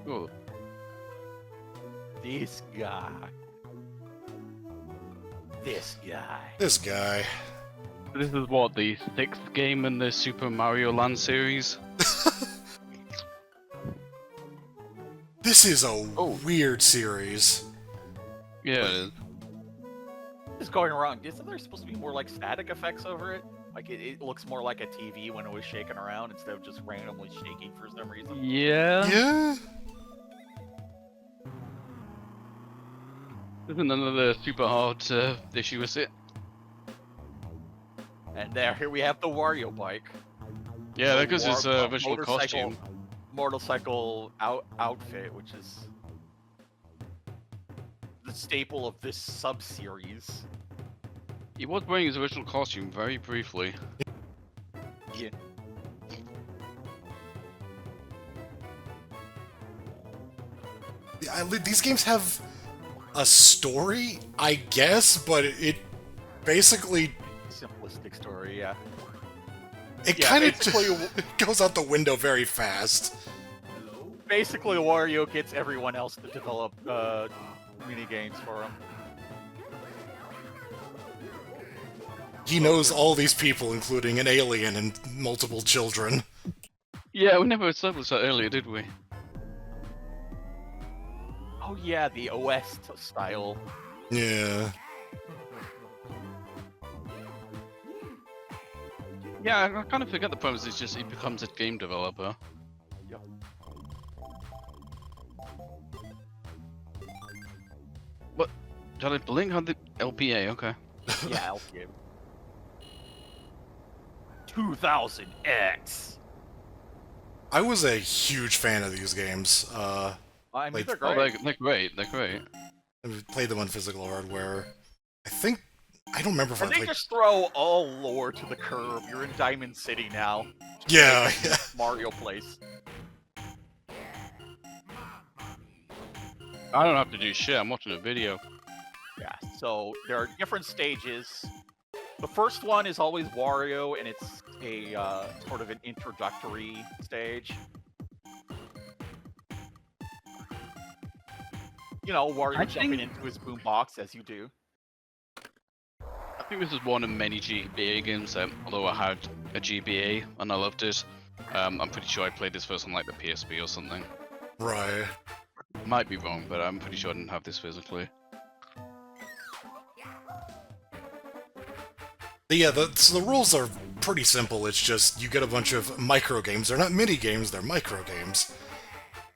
Cool. This guy. This guy. This guy. This is what, the 6th game in the Super Mario Land series? This is a weird series. Yeah, it is. Just going wrong. Isn't there supposed to be more like static effects over it? Like it looks more like a TV when it was shaking around instead of just randomly shaking for some reason. Yeah. Yeah? Isn't another super hard issue, is it? And here we have the Wario bike. Yeah, because his War- original costume. Motorcycle outfit, which is the staple of this sub-series. He was wearing his original costume very briefly. Yeah. These games have a story, I guess, but it basically... Simplistic story, yeah. It Yeah, kind of basically- goes out the window very fast. Basically, Wario gets everyone else to develop mini games for him. He knows all these people, including an alien and multiple children. Yeah, we never established that earlier, did we? Oh yeah, the OS style. Yeah. Yeah, I kind of forget the premise is just he becomes a game developer. Yep. What? Did I blink on the LPA? Okay. Yeah, LPA. 2000X. I was a huge fan of these games. I mean, Like- they're Oh, great. they're great. They're great. I played them on physical hardware. I don't remember if I And they played... just throw all lore to the curb. You're in Diamond City now. Yeah, yeah. Mario Place. I don't have to do shit. I'm watching a video. Yeah, so there are different stages. The first one is always Wario, and it's a sort of an introductory stage. You know, Wario I jumping think- into his boombox as you do. I think this is one of many GBA games. Although I had a GBA and I loved it, I'm pretty sure I played this first on like the PSP or something. Right. Might be wrong, but I'm pretty sure I didn't have this physically. Yeah, so the rules are pretty simple. It's just you get a bunch of micro games. They're not mini games, they're micro games.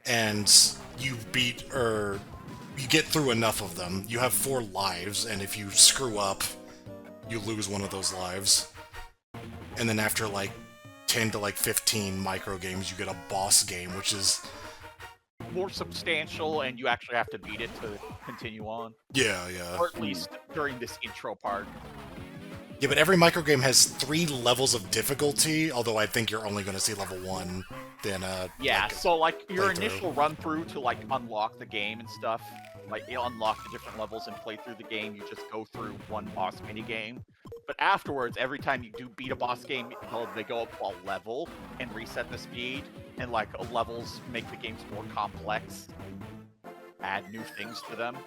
And you you get through enough of them. You have 4 lives, and if you screw up, you lose one of those lives. And then after like 10 to like 15 micro games, you get a boss game, which is... More substantial, and you actually have to beat it to continue on. Yeah, yeah. Or at least during this intro part. Yeah, but every micro game has 3 levels of difficulty, although I think you're only going to see level 1. Then, Yeah, like, so like your playthrough. initial run through to like unlock the game and stuff, like you unlock the different levels and play through the game, you just go through one boss mini game. But afterwards, every time you do beat a boss game, they go up a level and reset the speed, and like levels make the games more complex, add new things to them.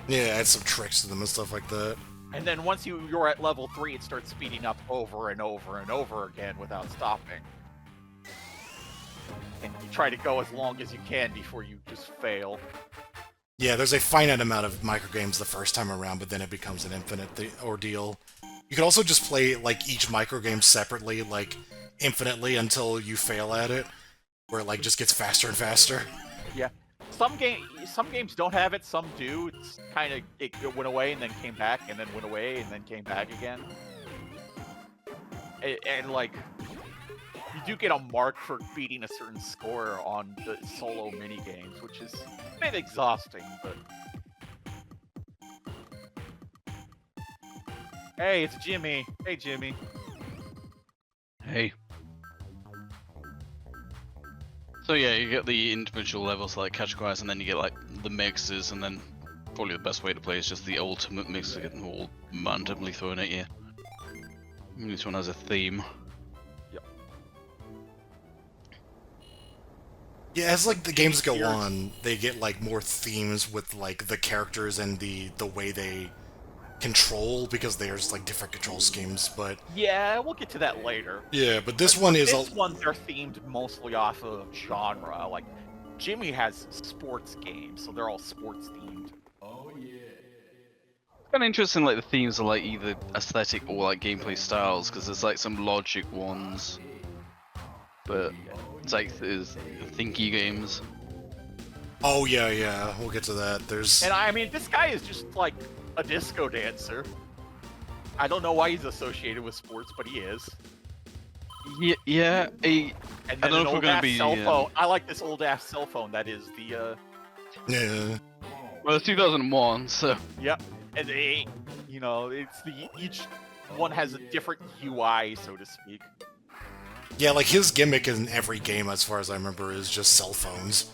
Yeah, add some tricks to them and stuff like that. And then once you're at level 3, it starts speeding up over and over and over again without stopping. And you try to go as long as you can before you just fail. Yeah, there's a finite amount of microgames the first time around, but then it becomes an infinite ordeal. You can also just play, like, each microgame separately, like, infinitely until you fail at it, where it, like, just gets faster and faster. Yeah. Some games don't have it, some do. It's kind of, it went away and then came back, and then went away and then came back again. And like, you do get a mark for beating a certain score on the solo mini games, which is a bit exhausting, but... Hey, it's Jimmy. Hey, Jimmy. Hey. So yeah, you get the individual levels like categorize, and then you get like the mixes, and then probably the best way to play is just the ultimate mix to get them all randomly thrown at you. Each one has a theme. Yep. Yeah, as like the games go Weird. on, they get like more themes with like the characters and the way they control, because there's like different control schemes. But Yeah, we'll get to that later. yeah, but this But one for is this one, they're themed mostly off of genre. Like, Jimmy has sports games, so they're all sports themed. Kind of interesting, like the themes are like either aesthetic or like gameplay styles, because there's like some logic ones, but it's like there's thinky games. oh yeah, we'll get to that. There's And I mean, this guy is just like a disco dancer. I don't know why he's associated with sports, but he is. Yeah. And I then don't know an if we're old gonna ass be, cell phone. I like this old ass cell phone. That is the yeah. Well, it's 2001, so yep. And they, you know, it's the each one has a different UI, so to speak. Yeah, like his gimmick in every game, as far as I remember, is just cell phones.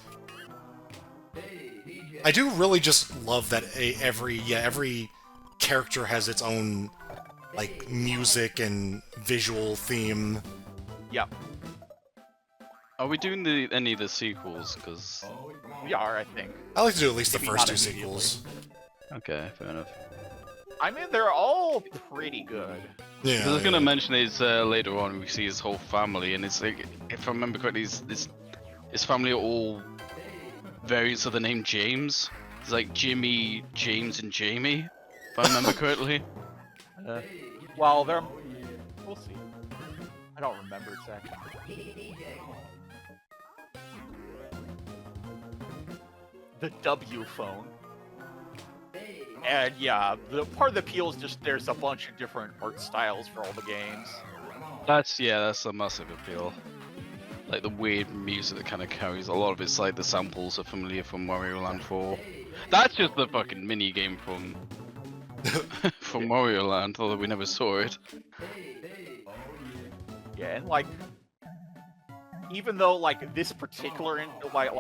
I do really just love that every character has its own like music and visual theme. Yep, are we doing any of the sequels? Because we are, I think. I like to do at least the Maybe first not two immediately. sequels. okay, fair enough. I mean, they're all pretty good. Yeah. Because I was gonna yeah. mention is later on we see his whole family, and it's like, if I remember correctly, his family are all variants of the name James. It's like Jimmy, James, and Jamie, if I remember correctly. Well, they're. We'll see. I don't remember exactly. The W phone. And yeah, the part of the appeal is just there's a bunch of different art styles for all the games. That's a massive appeal. Like the weird music that kind of carries a lot of it's like the samples are familiar from Wario Land 4. That's just the fucking mini game from from Wario Land, although we never saw it. Yeah, and like, even though like this particular like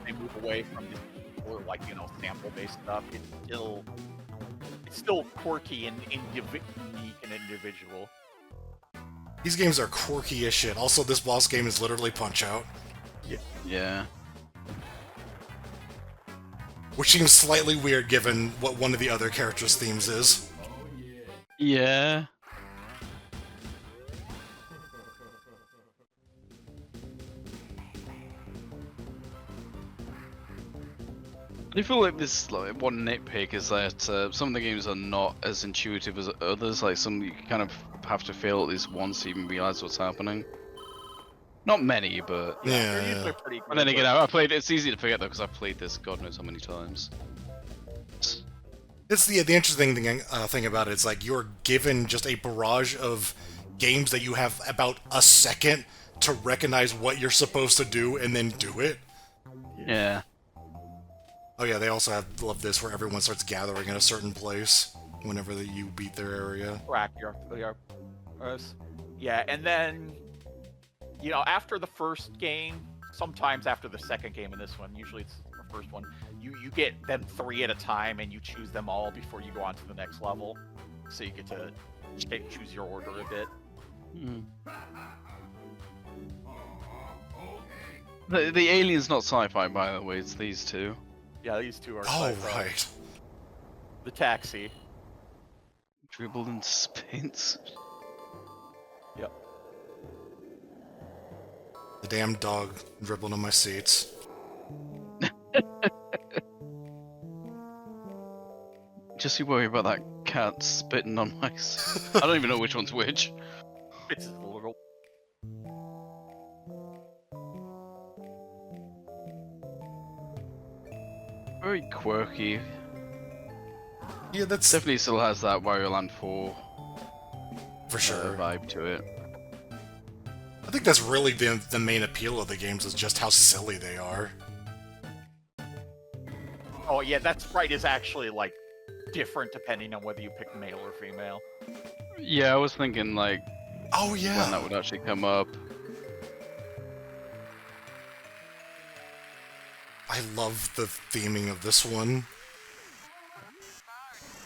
they move away from this particular, like, you know, sample-based stuff, it's still quirky and unique and individual. These games are quirky as shit. Also, this boss game is literally Punch-Out, Yeah. which seems slightly weird given what one of the other characters' themes is. Yeah. I feel like this, like, one nitpick is that some of the games are not as intuitive as others. Like, some you kind of have to fail at least once to even realize what's happening. Not many, but. They're Yeah. usually pretty good. And then again, but- I played. It's easy to forget though because I've played this God knows how many times. It's the interesting thing about it. It's like you're given just a barrage of games that you have about a second to recognize what you're supposed to do and then do it. Yeah. Oh yeah, they also love this where everyone starts gathering in a certain place whenever you beat their area. Correct. Yeah, and then, you know, after the first game, sometimes after the second game in this one, usually it's the first one, you get them 3 at a time and you choose them all before you go on to the next level. So you get to choose your order a bit. Mm. The alien's not sci-fi, by the way. It's these two. Yeah, these two are Oh sci-fi. right. The taxi. Dribble and spins. Yep. The damn dog dribbled on my seats. Just you worry about that cat spitting on my. I don't even know which one's which. It's a little. Very quirky. Yeah, that's Definitely still has that Wario Land 4 for sure. vibe to it. I think that's really the main appeal of the games is just how silly they are. Oh yeah, that sprite is actually like different depending on whether you pick male or female. Yeah, I was thinking like Oh when yeah. that would actually come up. I love the theming of this one.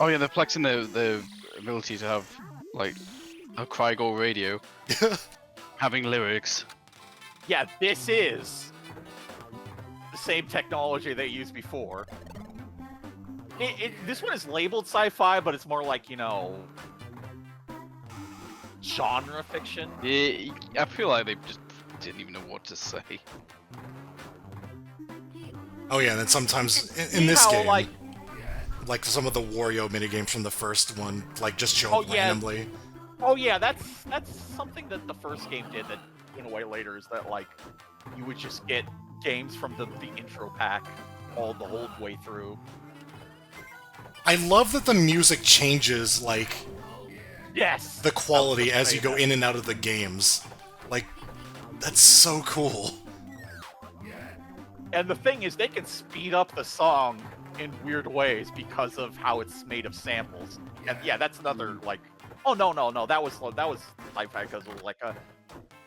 Oh yeah, they're flexing the ability to have like a Crygor radio having lyrics. Yeah, this is same technology they used before. This one is labeled sci-fi, but it's more like, you know, genre fiction. Yeah, I feel like they just didn't even know what to say. Oh yeah, and then sometimes in See this how, game, like some of the Wario minigames from the first one, like just show Oh, up yeah. randomly. Oh yeah, that's something that the first game did that went away later, is that like you would just get games from the intro pack all the whole way through. I love that the music changes, like, Yes. the quality I was as you gonna go say in and out of the games. Like, that's so cool. that. And the thing is, they can speed up the song in weird ways because of how it's made of samples. And yeah, that's another like. Oh no, that was sci-fi because it was like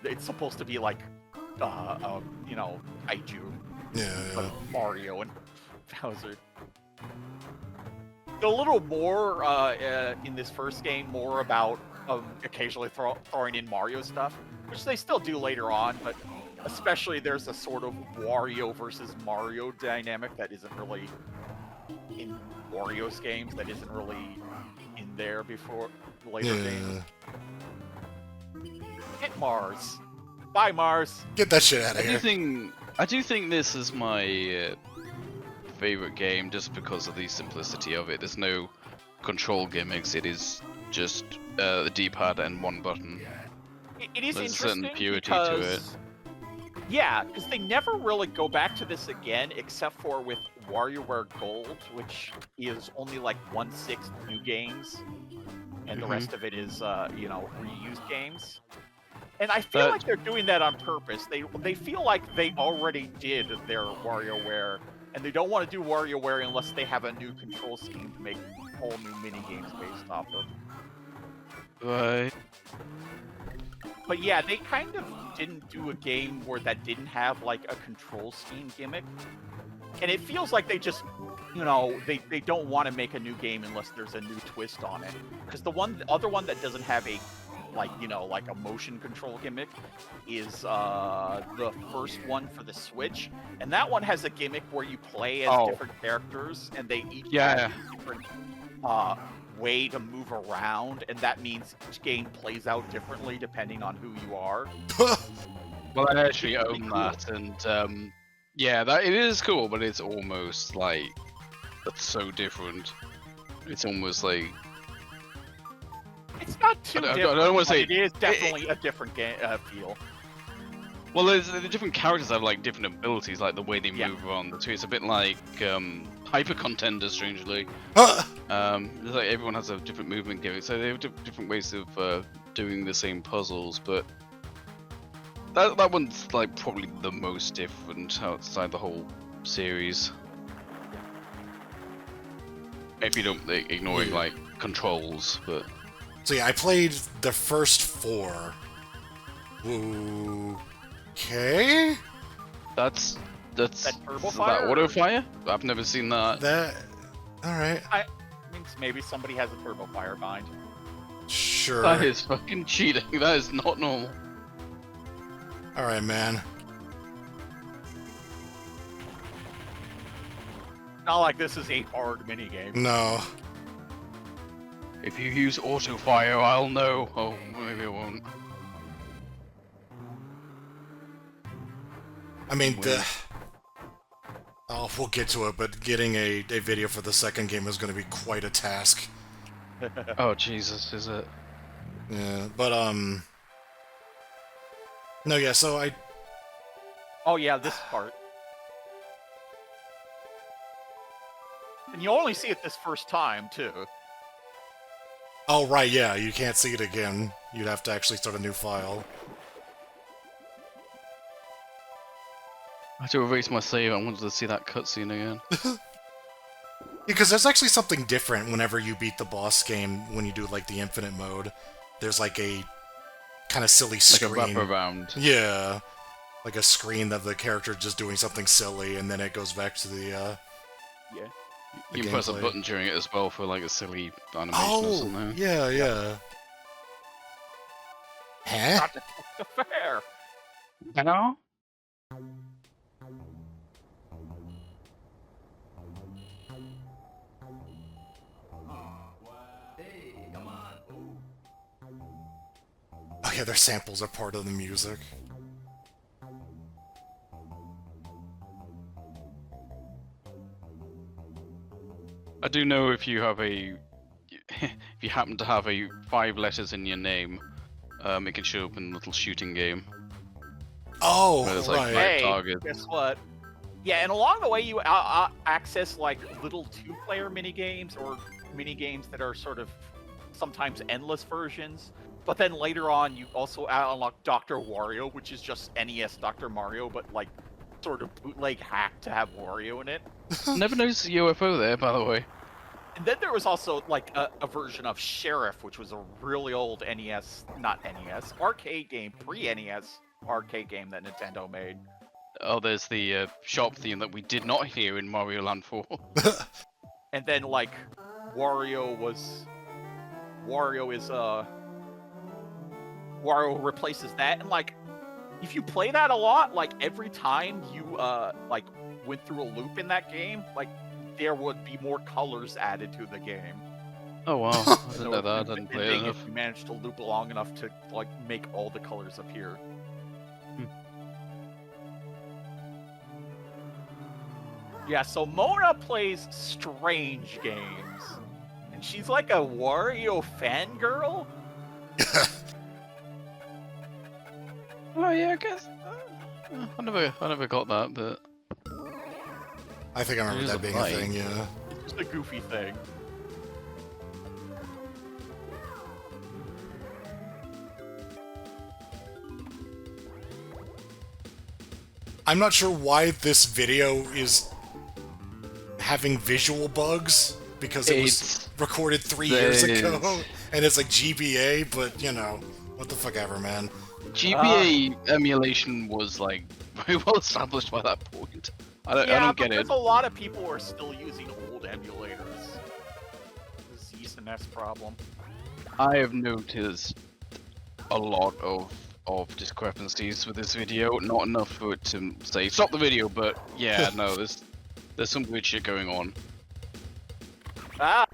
it's supposed to be like you know, kaiju, but Yeah. Mario and Bowser. A little more in this first game, more about occasionally throwing in Mario stuff, which they still do later on, but especially there's a sort of Wario versus Mario dynamic that isn't really in Wario's games, that isn't really in there before later games. Hit Mars. Bye, Mars. Get that shit out of I here. do think this is my favorite game just because of the simplicity of it. There's no control gimmicks. It is just the D-pad and one button. It is There's a certain interesting purity because, to it. yeah, because they never really go back to this again, except for with WarioWare Gold, which is only like 1/6 new games, and the rest of it is, you know, reused games. And I feel like they're doing that on purpose. They feel like they already did their WarioWare, and they don't want to do WarioWare unless they have a new control scheme to make whole new mini games based off of. Right. But yeah, they kind of didn't do a game where that didn't have like a control scheme gimmick. And it feels like they just, you know, they don't want to make a new game unless there's a new twist on it. Because the other one that doesn't have a, like, you know, like a motion control gimmick is the first one for the Switch. And that one has a gimmick where you play as different characters and they each have a different way to move around, and that means each game plays out differently depending on who you are. Well, I actually own that, and yeah, that it is cool, but it's almost like that's so different. It's almost like it's not too different. I don't want to say it is definitely a different game feel. Well, the different characters have like different abilities, like the way they move around the two. It's a bit like Hyper Contender, strangely. It's like everyone has a different movement gimmick, so they have different ways of doing the same puzzles. But that one's like probably the most different outside the whole series. If you don't ignoring like controls, but so yeah, I played the first 4. Okay. That's that Turbo is Fire? that Auto Fire? I've never seen that. All right. I mean, maybe somebody has a Turbo Fire bind. Sure. That is fucking cheating. That is not normal. All right, man. Not like this is a hard minigame. No. If you use Auto Fire, I'll know. Oh, maybe I won't. I mean, we'll get to it, but getting a video for the second game is going to be quite a task. Oh, Jesus, is it? Yeah, but, no, yeah, so I... Oh, yeah, this part. And you only see it this first time, too. Oh, right, yeah, you can't see it again. You'd have to actually start a new file. I had to erase my save. I wanted to see that cutscene again. Because there's actually something different whenever you beat the boss game when you do, like, the infinite mode. There's, like, a kind of silly screen. Like a wraparound. Yeah. Like a screen of the character just doing something silly, and then it goes back to the, Yeah. You can press a button during it as well for, like, a silly animation or Oh, something. yeah. Huh? Not fair. Hello? yeah, their samples are part of the music. I do know if you have a, if you happen to have a 5 letters in your name, it can show up in a little shooting game. Oh, Where there's like right. 5 Hey, targets. guess what? Yeah, and along the way you access like little 2-player mini games or mini games that are sort of sometimes endless versions. But then later on, you also unlock Dr. Wario, which is just NES Dr. Mario, but like sort of bootleg hack to have Wario in it. Never noticed a UFO there, by the way. And then there was also like a version of Sheriff, which was a really old NES, not NES, arcade game, pre-NES arcade game that Nintendo made. Oh, there's the shop theme that we did not hear in Mario Land 4. And then like Wario replaces that, and like if you play that a lot, like every time you like went through a loop in that game, like there would be more colors added to the game. Oh wow, I didn't know that. I it would didn't be play it ending enough. if you managed to loop long enough to like make all the colors appear. Yeah, so Mona plays strange games, and she's like a Wario fangirl. Oh yeah, I guess. I never got that, but I think I remember It is that a being fight. a thing, yeah. It's just a goofy thing. I'm not sure why this video is having visual bugs, because it was It's- recorded 3 years it ago, is. and it's like GBA, but, you know, what the fuck ever, man. GBA emulation was like very well established by that point. I don't But get there's it. a lot of people who are still using old emulators. This is the SNES problem. I have noticed a lot of discrepancies with this video. Not enough for it to say stop the video, but yeah, no, there's some weird shit going on. Ah!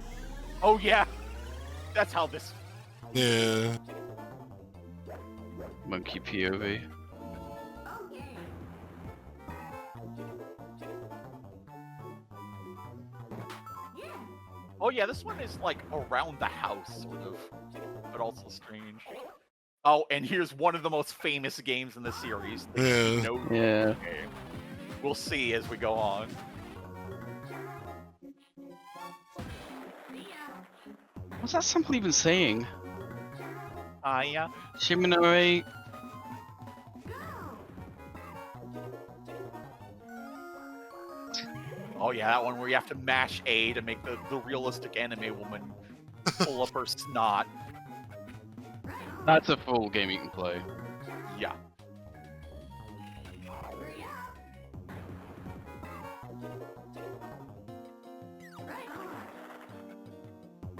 Oh yeah! That's how this... Yeah. Monkey POV. Oh yeah, this one is like around the house, sort of. But also strange. Oh, and here's one of the most famous games in the series. The Yeah. No Yeah. game. We'll see as we go on. What's that sample even saying? Ah, yeah. Shiminore. Oh yeah, that one where you have to mash A to make the realistic anime woman pull up her snot. That's a full game you can play. Yeah.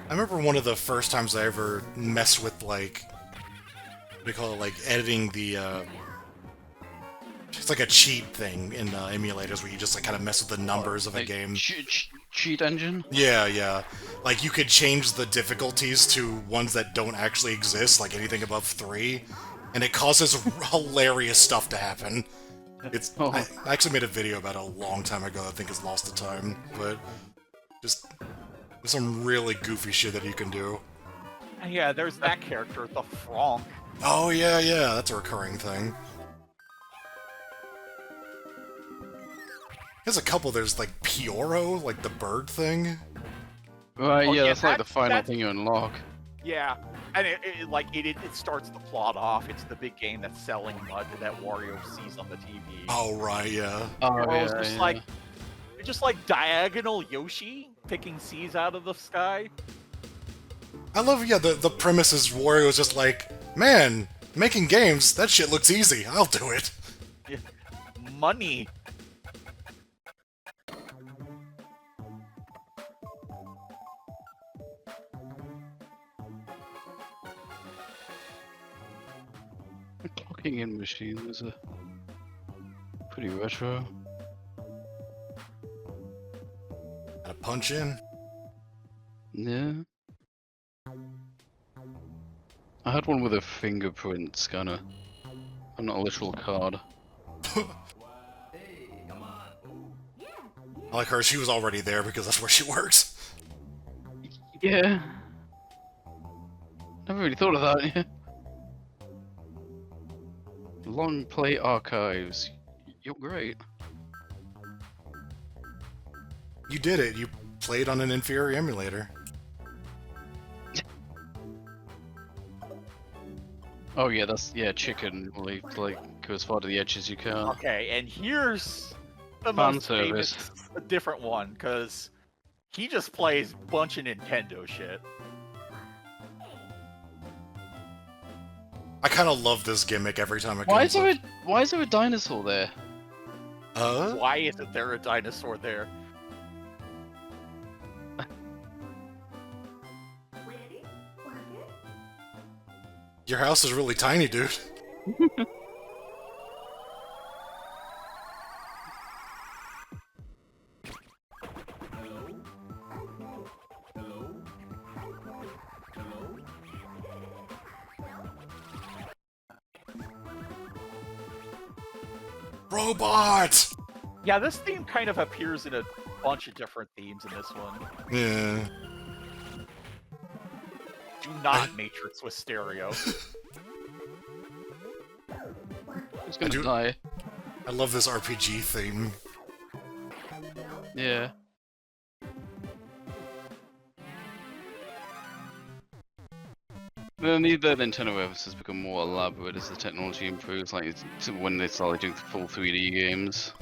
I remember one of the first times I ever messed with, like, what do you call it, like, editing the, it's like a cheat thing in emulators where you just, like, kind of mess with the numbers of a Like, game. cheat engine? Yeah, yeah. Like, you could change the difficulties to ones that don't actually exist, like anything above 3, and it causes hilarious stuff to happen. It's Oh. I actually made a video about it a long time ago that I think is lost to time, but just there's some really goofy shit that you can do. And yeah, there's that character, the Franck. Oh, yeah, yeah, that's a recurring thing. There's a couple, there's like Pioro, like the bird thing. Right, Oh, yeah, yeah, that's like the that's- final that's- thing you unlock. Yeah, and it starts the plot off. It's the big game that's selling mud that Wario sees on the TV. Oh, right, yeah. Oh, Wario's yeah, just yeah. like, it's just like diagonal Yoshi picking seeds out of the sky. I love, yeah, the premise is Wario's just like, man, making games, that shit looks easy, I'll do it. Money. The clocking in machine is a pretty retro. Gotta punch in. Yeah. I had one with a fingerprint scanner. And not a literal card. I like her, she was already there because that's where she works. Yeah. Never really thought of that, yeah. Long play archives. You're great. You did it, you played on an inferior emulator. Oh yeah, that's chicken. Like go as far to the edge as you can. Okay, and here's the Fan most service. famous, a different one, because he just plays a bunch of Nintendo shit. I kind of love this gimmick every time it Why comes up. why is there a dinosaur there? Why isn't there a dinosaur there? Your house is really tiny, dude. Robot! Yeah, this theme kind of appears in a bunch of different themes in this one. Yeah. Do not matrix with stereo. Who's gonna do- die? I love this RPG theme. Yeah. The Nintendo references has become more elaborate as the technology improves, like when they started doing full 3D games.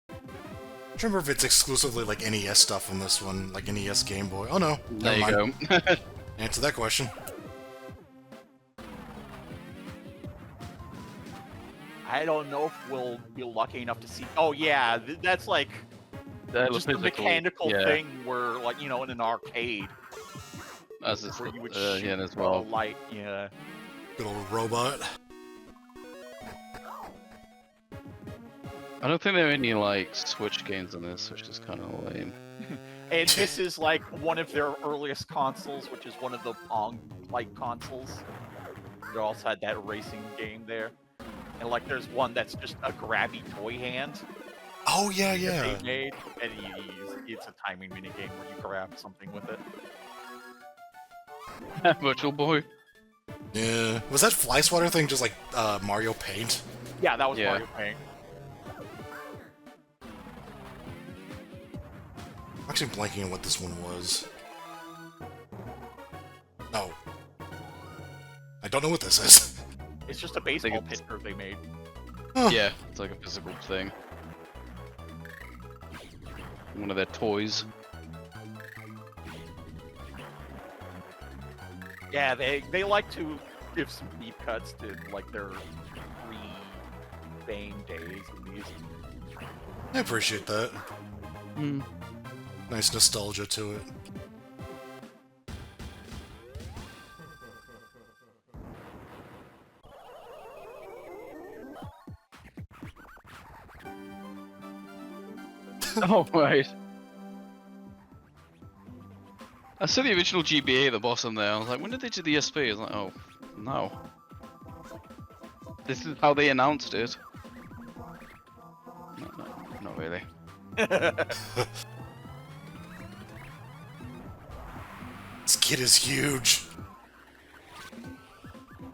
I don't remember if it's exclusively like NES stuff in this one, like NES Game Boy. Oh no, There never you mind. go. Answer that question. I don't know if we'll be lucky enough to see. Oh yeah, that's like just a mechanical yeah, thing where, like, you know, in an arcade, as it's where you would yeah, shoot as a well. light. Yeah. Good old robot. I don't think there are any like Switch games on this, which is kind of lame. And this is like one of their earliest consoles, which is one of the Pong-like consoles. They also had that racing game there. And like there's one that's just a grabby toy hand Oh yeah, that yeah. they made, and it's a timing minigame where you grab something with it. Virtual Boy. Yeah. Was that Fly Swatter thing just like Mario Paint? Yeah, that was Yeah. Mario Paint. I'm actually blanking on what this one was. No. I don't know what this is. It's just a baseball it's- pitcher they made. Huh. Yeah, it's like a physical thing. One of their toys. Yeah, they like to give some deep cuts to like their pre-Bane days in these. I appreciate that. Hmm. Nice nostalgia to it. Oh, right. I saw the original GBA at the bottom there. I was like, when did they do the SP? I was like, oh, no. This is how they announced it. No, not really. This kid is huge.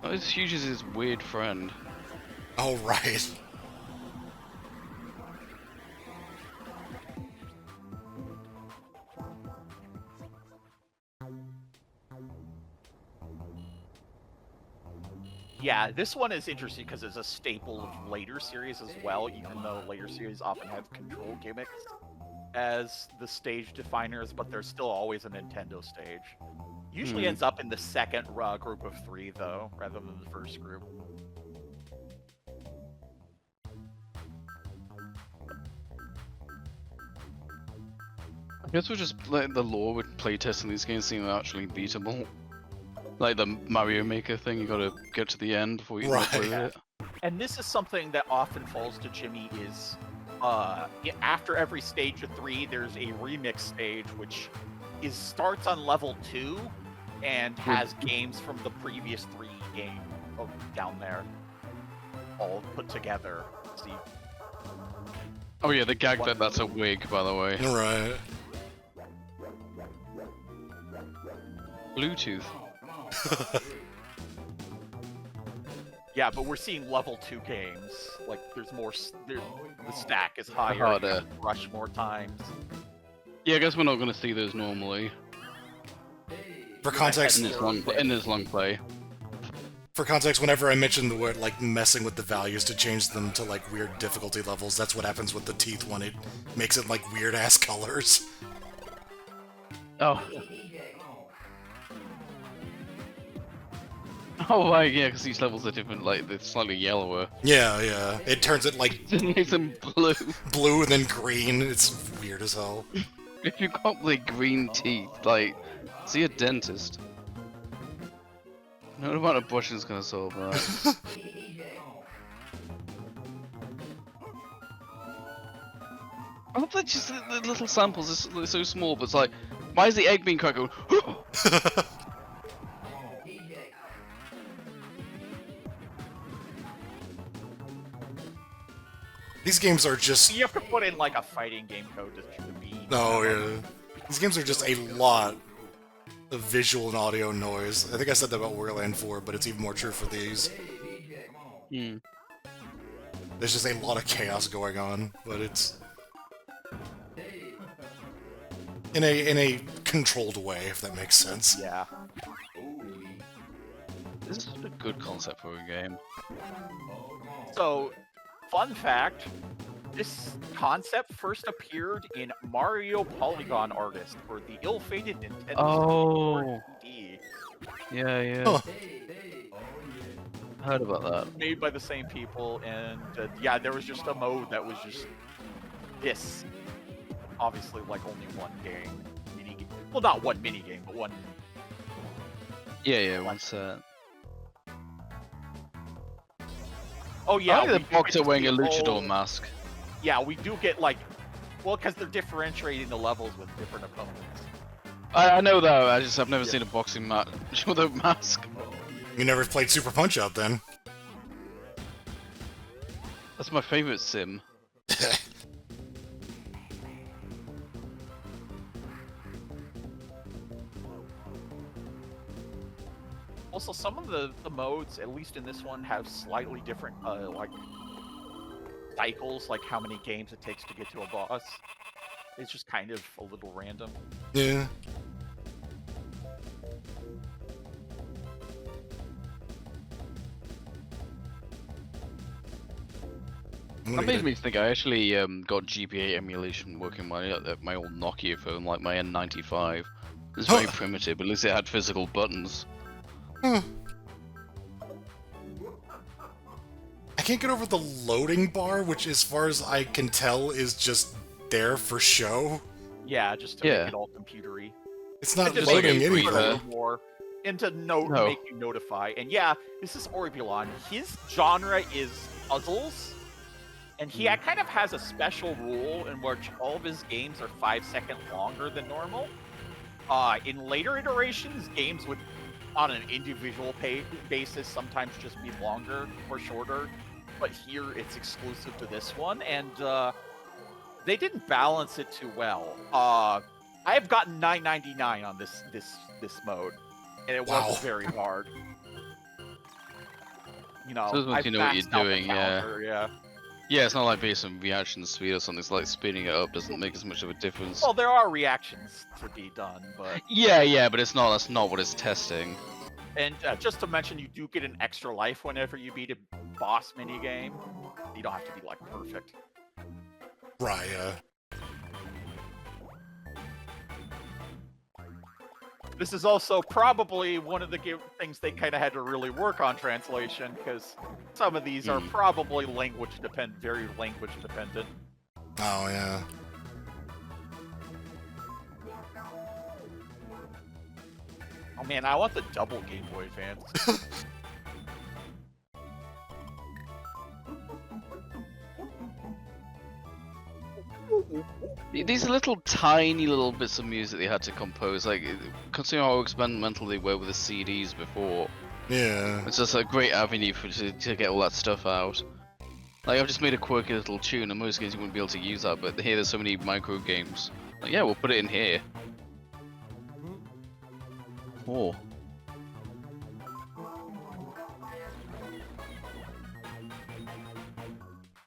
Not as huge as his weird friend. Oh, right. Yeah, this one is interesting because it's a staple of later series as well, even though later series often have control gimmicks as the stage definers, but there's still always a Nintendo stage. Usually ends up in the second group of 3, though, rather than the first group. I guess we're just letting the lore with playtesting these games seem actually beatable. Like the Mario Maker thing, you gotta get to the end before you can Right. play it. And this is something that often falls to Jimmy is After every stage of 3, there's a remix stage, which starts on level 2 and has games from the previous 3 games down there, all put together. See. Oh yeah, the gag that's a wig, by the way. Right. Bluetooth. Yeah, but we're seeing level 2 games. Like, there's more. The stack is higher. Harder. You rush more times. Yeah, I guess we're not going to see those normally. For context, In this long play. For context, whenever I mention the word, like, messing with the values to change them to, like, weird difficulty levels, that's what happens with the teeth when it makes it, like, weird-ass colors. Oh. Oh, right, yeah, because each level's are different, like, they're slightly yellower. Yeah, yeah. It turns it, like, It makes them blue. blue and then green. It's weird as hell. If you've got, like, green teeth, like, see a dentist. No amount of brushing is going to solve that. I hope that just the little samples are so small, but it's like, why is the egg being cracked going? These games are just... You have to put in, like, a fighting game code to be. Oh, yeah. These games are just a lot of visual and audio noise. I think I said that about WarioWare 4, but it's even more true for these. There's just a lot of chaos going on, but it's... in a controlled way, if that makes sense. Yeah. This is a good concept for a game. So, fun fact, this concept first appeared in Mario Polygon Artist for the ill-fated Nintendo Oh. 64 Yeah, yeah. Huh. Heard about that. made by the same people, and yeah, there was just a mode that was just this. Obviously, like, only one game. Well, not one mini game, but one. Yeah, yeah, one set. Oh yeah, I like we the do boxer get to wearing a see luchador mask. Yeah, we do get, like, well, because they're differentiating the levels with different opponents. I know that. I've never seen a boxing match with a mask. You never played Super Punch-Out, then? That's my favorite sim. Also, some of the modes, at least in this one, have slightly different, like, cycles, like how many games it takes to get to a boss. It's just kind of a little random. Yeah. That made me think I actually got GBA emulation working on my old Nokia phone, like my N95. It was very primitive, but at least it had physical buttons. I can't get over the loading bar, which, as far as I can tell, is just there for show. Yeah, just to make it all computery. It's not Just loading make it anything. a little more, and to make you notify. And yeah, this is Orbulon. His genre is puzzles, and he kind of has a special rule in which all of his games are 5 seconds longer than normal. In later iterations, games would, on an individual basis, sometimes just be longer or shorter. But here, it's exclusive to this one, and they didn't balance it too well. I have gotten 999 on this mode, and it wasn't very hard. You know, So once you know what you're doing, yeah. Yeah, it's not like based on reaction speed or something. It's like speeding it up doesn't make as much of a difference. Well, there are reactions to be done, but yeah, but it's not. That's not what it's testing. and just to mention, you do get an extra life whenever you beat a boss minigame. You don't have to be like perfect. Right, This is also probably one of the things they kind of had to really work on translation, because some of these are probably very language dependent. Oh, yeah. Oh man, I want the double Game Boy Advance. These are little tiny little bits of music they had to compose, like considering how experimental they were with the CDs before. Yeah. It's just a great avenue to get all that stuff out. Like I've just made a quirky little tune, and most games you wouldn't be able to use that, but here there's so many micro games. Like yeah, we'll put it in here. Oh.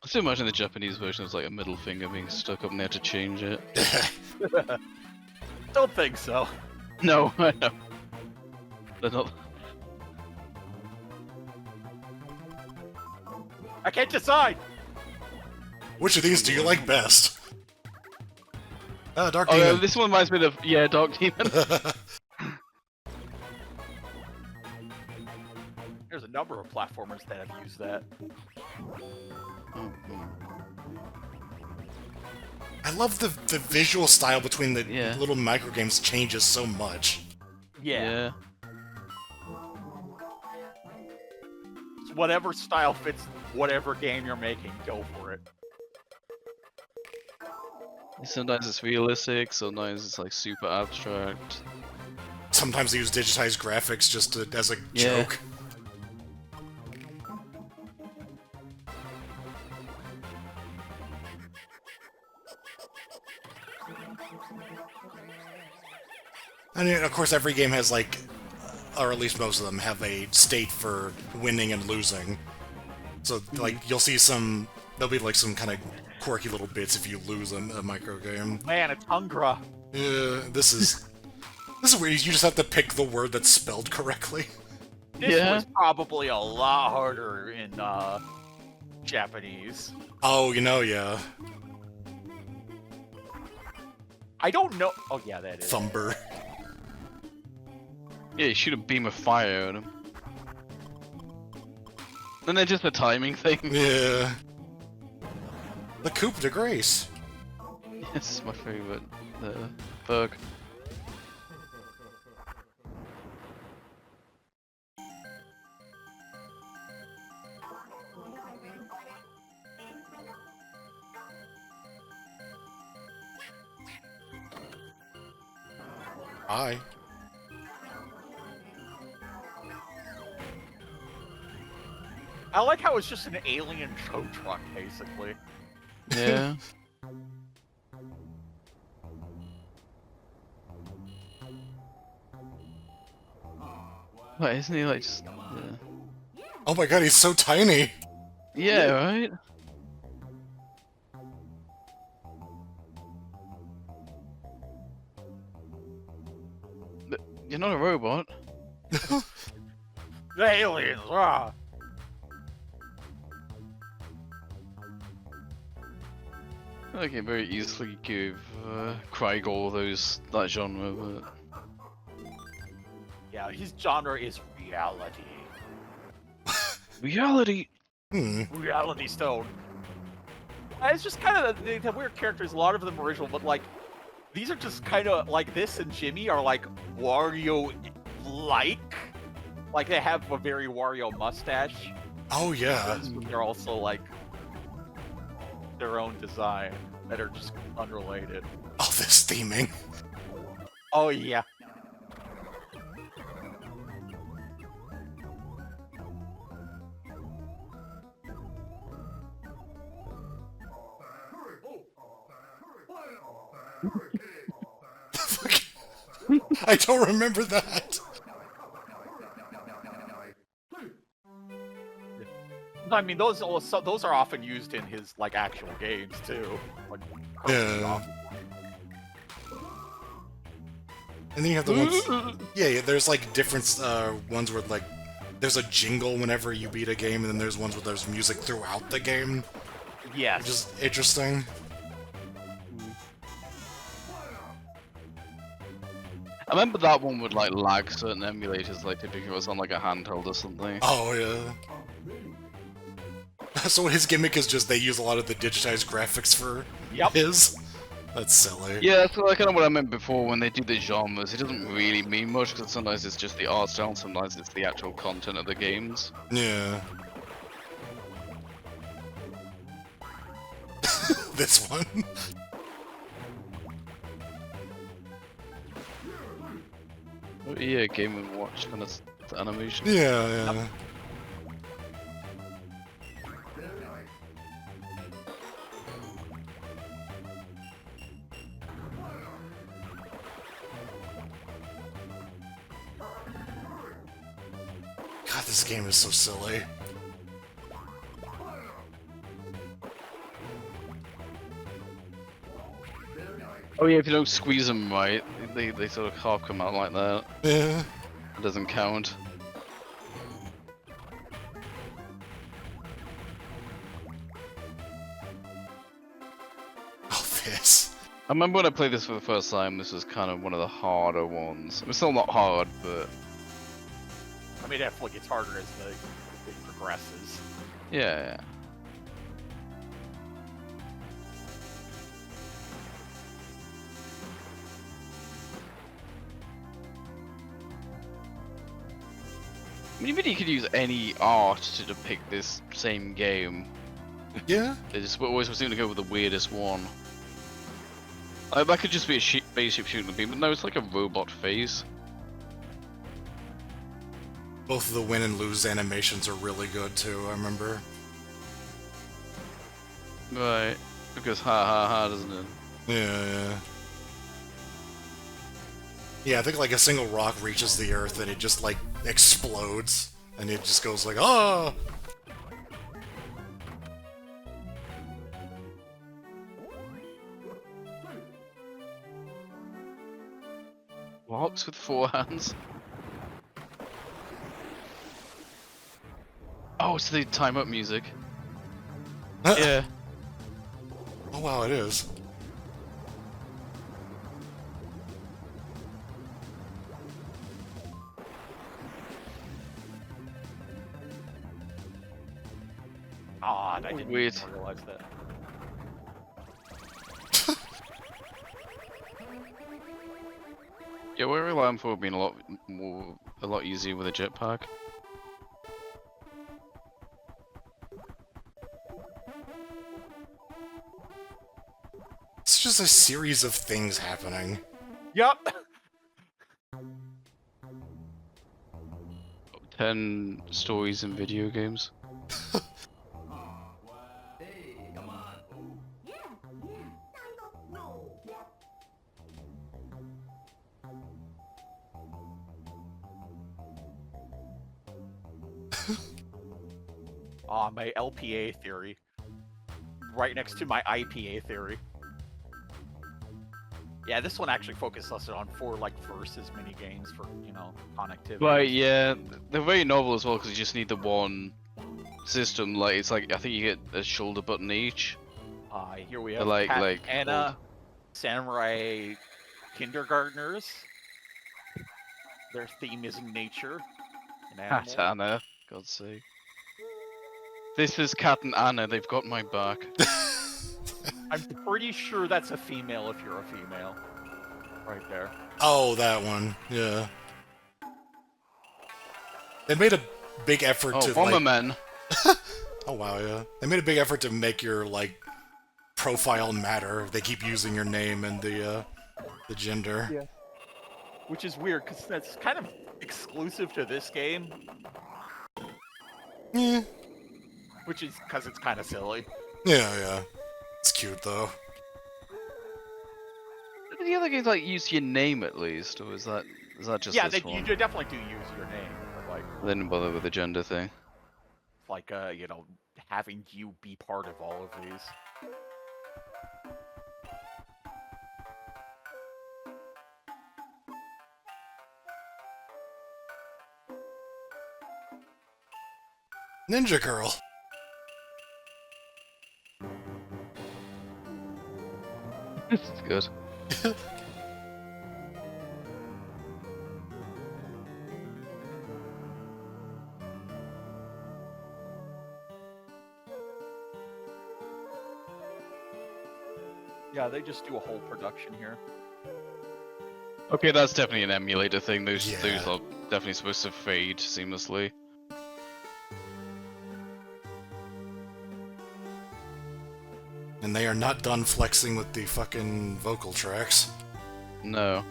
I still imagine the Japanese version is like a middle finger being stuck up and they had to change it. Don't think so. No, I know. They're not. I can't decide. Which of these do you like best? Dark Oh, Demon. this one reminds me of Dark Demon. There's a number of platformers that have used that. I love the visual style between the Yeah. little micro games changes so much. Yeah. So whatever style fits whatever game you're making, go for it. Sometimes it's realistic, sometimes it's like super abstract. Sometimes they use digitized graphics just as a Yeah. joke. I mean, of course, every game has like, or at least most of them have a state for winning and losing. So, like, you'll see there'll be like some kind of quirky little bits if you lose a micro game. Man, it's Hungra. Yeah, this is weird. You just have to pick the word that's spelled correctly. This Yeah. was probably a lot harder in Japanese. Oh, yeah. I don't know. Oh yeah, that is. Thumber. Yeah, you shoot a beam of fire at them. Then they're just a timing thing. Yeah. The Coupe de Grace. This is my favorite perk. Hi. I like how it's just an alien tow truck, basically. Yeah. Wait, isn't he like just... Yeah, Oh my god, he's so tiny. yeah right? You're not a robot. The aliens, ah! I can very easily give Craig all that genre, but... Yeah, his genre is reality. Reality! Reality Stone. It's just kind of the weird characters. A lot of them are original, but like these are just kind of like this and Jimmy are like Wario-like. Like they have a very Wario mustache. Oh yeah. But they're also like their own design that are just unrelated. Oh, this theming. Oh yeah. I don't remember that. I mean, those are often used in his like actual games too. Like, Yeah. And then you have the ones. Yeah, there's like different ones where like there's a jingle whenever you beat a game, and then there's ones where there's music throughout the game, yes. which is interesting. I remember that one would like lag certain emulators, like if it was on like a handheld or something. Oh yeah. So his gimmick is just they use a lot of the digitized graphics for his. That's silly. Yeah, that's kind of what I meant before when they do the genres. It doesn't really mean much because sometimes it's just the art style, and sometimes it's the actual content of the games. Yeah. This one. Yeah, Game & Watch kind of animation. Yeah, yeah. God, this game is so silly. Oh yeah, if you don't squeeze them right, they sort of half come out like that. Yeah. It doesn't count. Oh, this. I remember when I played this for the first time, this was kind of one of the harder ones. It's still not hard, but... I mean, it definitely gets harder as the it progresses. Yeah. I mean, even you could use any art to depict this same game. Yeah? They just always seem to go with the weirdest one. Like, that could just be a spaceship shooting a beam, but no, it's like a robot face. Both of the win and lose animations are really good too, I remember. Right. Because ha ha ha, doesn't it? Yeah. Yeah, I think like a single rock reaches the earth and it just like explodes. And it just goes like, oh! Walks with 4 hands. Oh, it's the time up music. Yeah. Oh wow, it is. Odd, I didn't Weird. even realize that. Yeah, we're relying for being a lot easier with a jetpack. It's just a series of things happening. Yup. 10 stories in video games. My LPA theory. Right next to my IPA theory. Yeah, this one actually focuses on 4 like versus mini games for, you know, connectivity. Right, yeah, they're very novel as well because you just need the one system. Like it's like I think you get a shoulder button each. Here we have Like- Kat like Anna, samurai kindergartners. Their theme is nature. An animal. Cat Anna, God's sake. This is Cat and Anna. They've got my back. I'm pretty sure that's a female if you're a female. Right there. Oh, that one. Yeah. They made a big effort Oh, to Bomberman. Oh wow, yeah. They made a big effort to make your like profile matter. They keep using your name and the gender. Yeah. Which is weird because that's kind of exclusive to this game. Yeah. Which is because it's kind of silly. Yeah. It's cute though. The other games like use your name at least, or is that just Yeah, this you one? definitely do use your name, but like, They didn't bother with the gender thing. you know, having you be part of all of these. Ninja Girl. This is good. Yeah, they just do a whole production here. Okay, that's definitely an emulator thing. Those Yeah. are definitely supposed to fade seamlessly. And they are not done flexing with the fucking vocal tracks. No.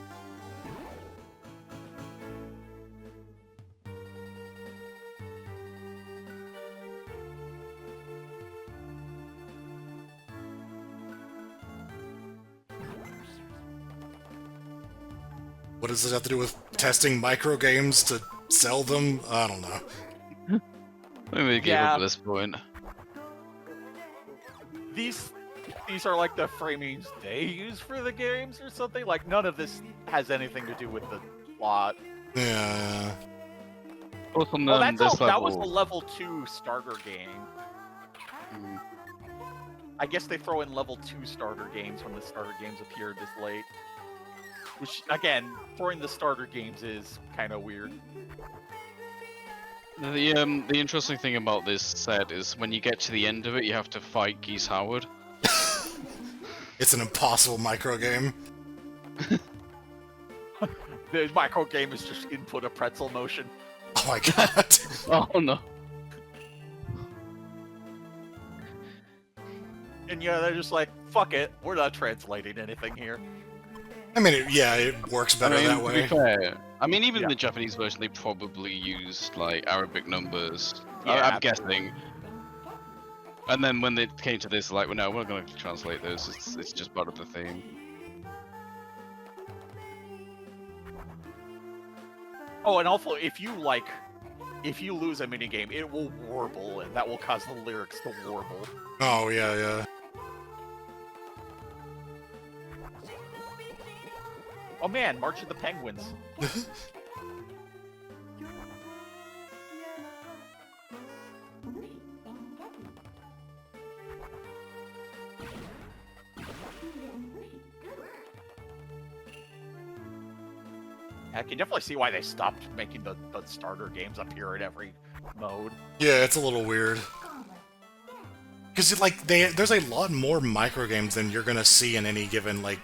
What does it have to do with testing microgames to sell them? I don't know. I think they gave up at this point. These are like the framings they use for the games or something. Like none of this has anything to do with the plot. Yeah. Both on Oh, that's all, this level. that was the level 2 starter game. Mm. I guess they throw in level 2 starter games when the starter games appeared this late. Which, again, throwing the starter games is kind of weird. The interesting thing about this set is when you get to the end of it, you have to fight Geese Howard. It's an impossible microgame. The micro game is just input a pretzel motion. Oh my god. Oh no. And yeah, they're just like, fuck it, we're not translating anything here. I mean, it works better that To be way. fair, I mean, even Yeah. the Japanese version, they probably used like Arabic numbers. Yeah, I'm absolutely. guessing. And then when they came to this, like, well, no, we're not going to translate those. It's just part of the theme. Oh, and also, if you lose a minigame, it will warble, and that will cause the lyrics to warble. Oh, yeah. Oh man, March of the Penguins. I can definitely see why they stopped making the starter games appear in every mode. Yeah, it's a little weird. Because, like, there's a lot more microgames than you're gonna see in any given, like,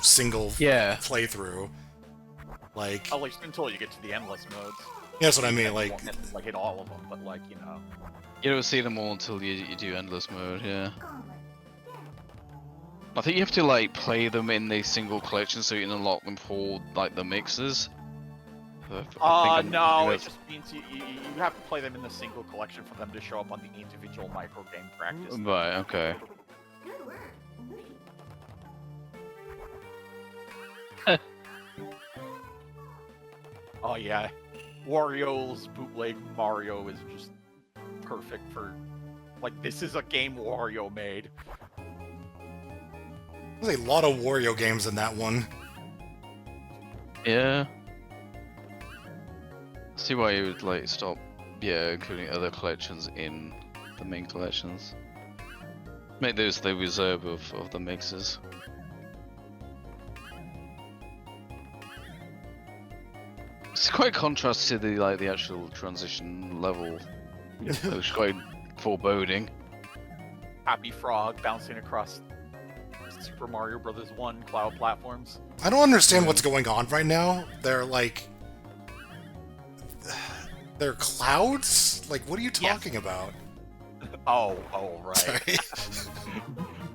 single playthrough. Like, At least until you get to the endless modes. that's what I mean, You like, won't hit all of them, but like, You don't see them all until you do endless mode, yeah. I think you have to like play them in the single collection so you can unlock them for like the mixes. No, it just means you have to play them in the single collection for them to show up on the individual microgame practice. Right, okay. Oh yeah, Wario's bootleg Mario is just perfect for, like, this is a game Wario made. there's a lot of Wario games in that one. Yeah. See why you would like stop, including other collections in the main collections. Make those the reserve of the mixes. It's quite contrast to the actual transition level. It was quite foreboding. Happy Frog bouncing across Super Mario Brothers 1 cloud platforms. I don't understand what's going on right now. They're like... They're clouds? Like, what are you talking about? Oh, right. Sorry.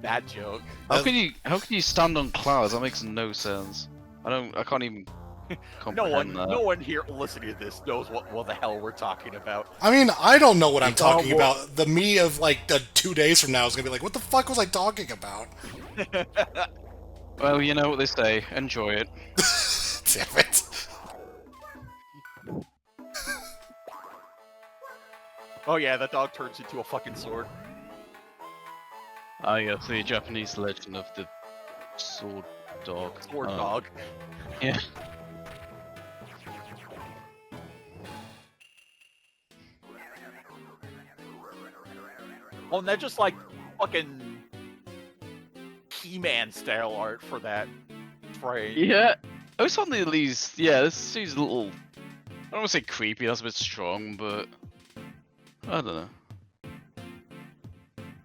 Bad joke. How can you stand on clouds? That makes no sense. I can't even comprehend that. No one here listening to this knows what the hell we're talking about. I mean, I don't know what I'm It's all talking about. The me of, like, 2 days from now is gonna be like, what the fuck was I talking about? Well, you know what they say. Enjoy it. Damn it. Oh yeah, that dog turns into a fucking sword. Ah, yes, the Japanese legend of the sword dog. Sword dog. Yeah. Oh, and they're just like fucking He-Man style art for that frame. Yeah. I was on the least. Yeah, this seems a little. I don't want to say creepy. That's a bit strong, but I don't know.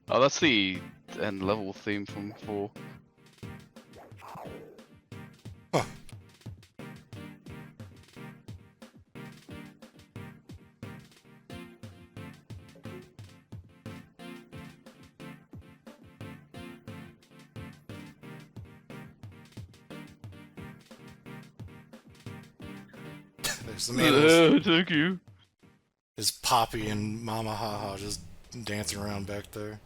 Oh, that's the end level theme from 4. Huh. There's the man. Thank you. Is Poppy and Mama Haha just dancing around back there.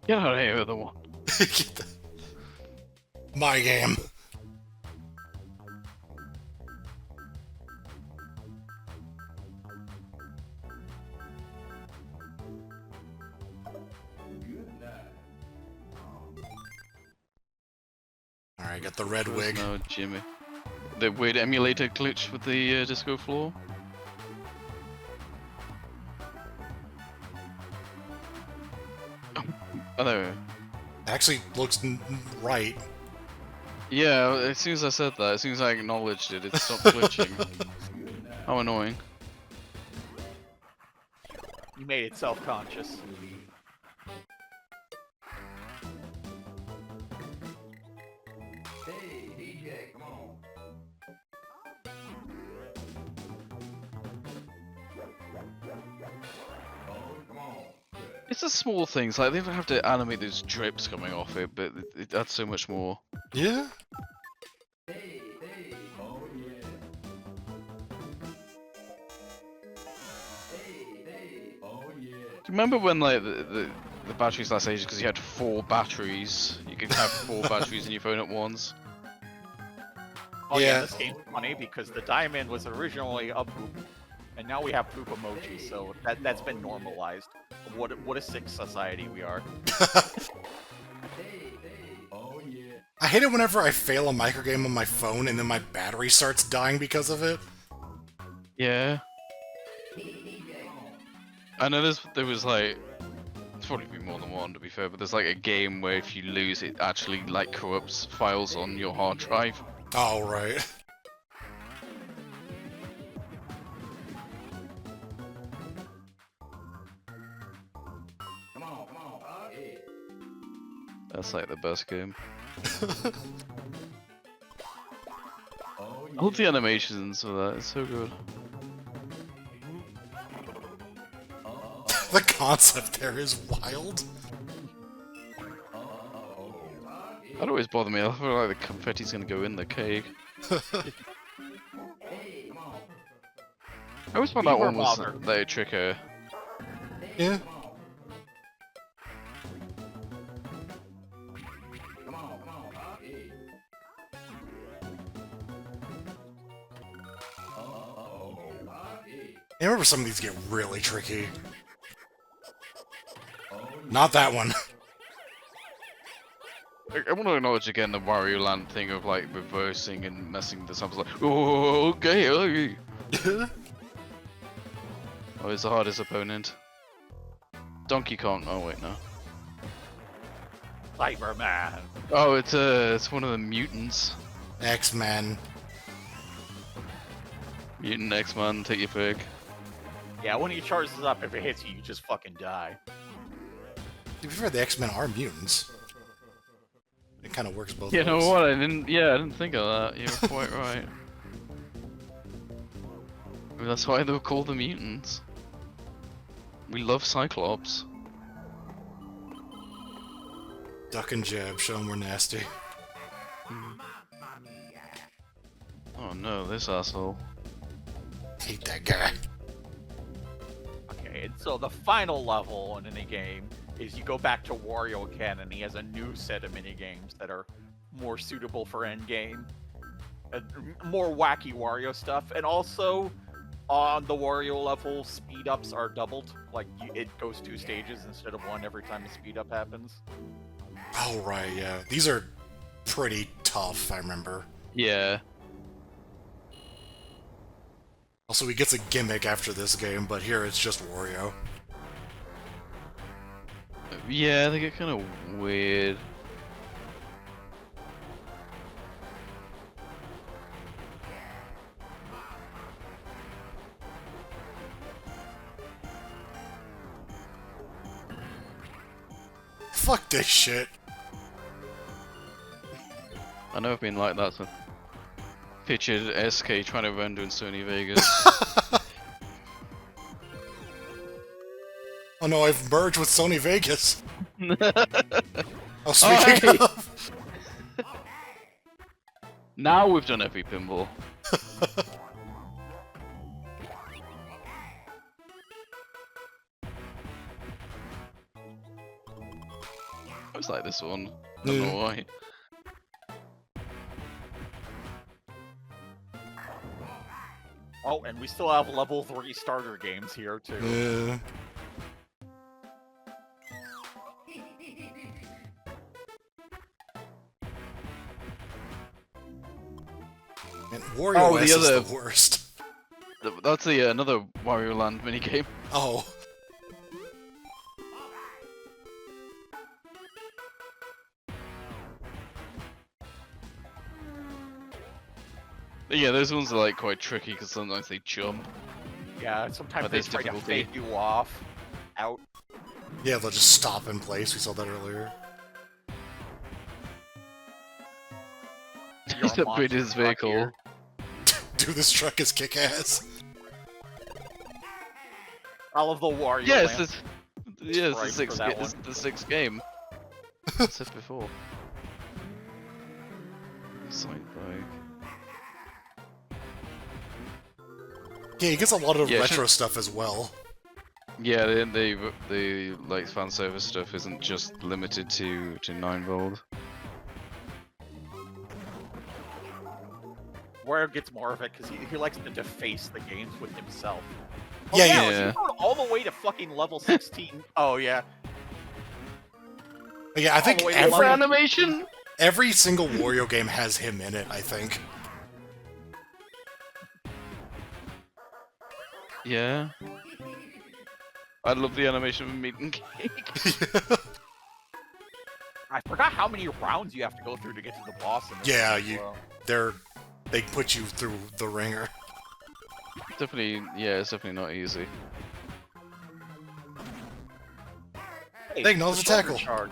Get out of here, other one. My game. Alright, got the red wig. No, Jimmy. The weird emulator glitch with the disco floor. Oh, there we go. Actually looks right. Yeah, as soon as I said that, as soon as I acknowledged it, it stopped glitching. How annoying. You made it self-conscious. Hey, DJ, come on. Oh, come on. It's the small things, like they don't have to animate those drips coming off it, but it adds so much more. Yeah? Hey, oh yeah. Hey, oh yeah. Do you remember when like the batteries last ages because you had 4 batteries? You could have 4 batteries in your phone at once. Oh yeah, Yeah. this game's funny because the diamond was originally a poop, and now we have poop emoji, so that's been normalized. What a sick society we are. Oh yeah. I hate it whenever I fail a microgame on my phone and then my battery starts dying because of it. Yeah. I know there was like, it's probably been more than one to be fair, but there's like a game where if you lose it actually like corrupts files on your hard drive. Oh, right. Come on. Hey. That's like the best game. Oh I love the animations of that, it's so good. The concept there is wild. That always bother me, I feel like the confetti's gonna go in the cake. Hey, come on. I always thought We that were one was bothered. like a tricker. Yeah. Come on. Hey. Hey. I remember some of these get really tricky. Not that one. I want to acknowledge again the Wario Land thing of like reversing and messing this up. It's like, oh, okay, okay. Oh, he's the hardest opponent. Donkey Kong. Oh wait, no. Cyberman. Oh, it's one of the mutants. X-Men. Mutant X-Man, take your pick. Yeah, when he charges up, if it hits you, you just fucking die. To be fair, the X-Men are mutants. It kind of works both You ways. know what? I didn't think of that. You're quite right. I mean, that's why they were called the mutants. We love Cyclops. Duck and jab, show them we're nasty. Oh no, this asshole. Hate that guy. Okay, and so the final level in any game is you go back to Wario again, and he has a new set of minigames that are more suitable for endgame. More wacky Wario stuff, and also on the Wario level, speed ups are doubled. Like it goes 2 stages instead of 1 every time a speed up happens. Oh, right, yeah. These are pretty tough, I remember. Yeah. Also, he gets a gimmick after this game, but here it's just Wario. Yeah, they get kind of weird. Fuck this shit. I know I've been like that, so pictured SK trying to render in Sony Vegas. Oh no, I've merged with Sony Vegas. Oh, Alright. speaking of... Now we've done every pinball. this one. I don't know why. Oh, and we still have level 3 starter games here too. Yeah. And WarioWare is other- the worst. That's the another Wario Land minigame. Oh. Yeah, those ones are like quite tricky because sometimes they jump. Yeah, sometimes But they there's try to difficulty. fake you off. Out. Yeah, they'll just stop in place. We saw that earlier. You're a He's upgraded monster his truck vehicle. here. Dude, this truck is kick-ass. I love the Wario Yes, Land. it's Right, for that one. the sixth game. I said before. Side bike. Yeah, he gets a lot of Yeah, retro stuff as well. Yeah, the like fan service stuff isn't just limited to 9-volt. Wario gets more of it because he likes to deface the games with himself. Yeah, yeah. yeah. He's going all the way to fucking level 16. Oh yeah. Yeah, I think the way to every animation. every single Wario game has him in it, I think. Yeah. I love the animation of meat and cake. I forgot how many rounds you have to go through to get to the boss. In this Yeah, game as well. they put you through the ringer. Definitely, yeah, it's definitely not easy. Hey, They acknowledge the shoulder tackle. charge.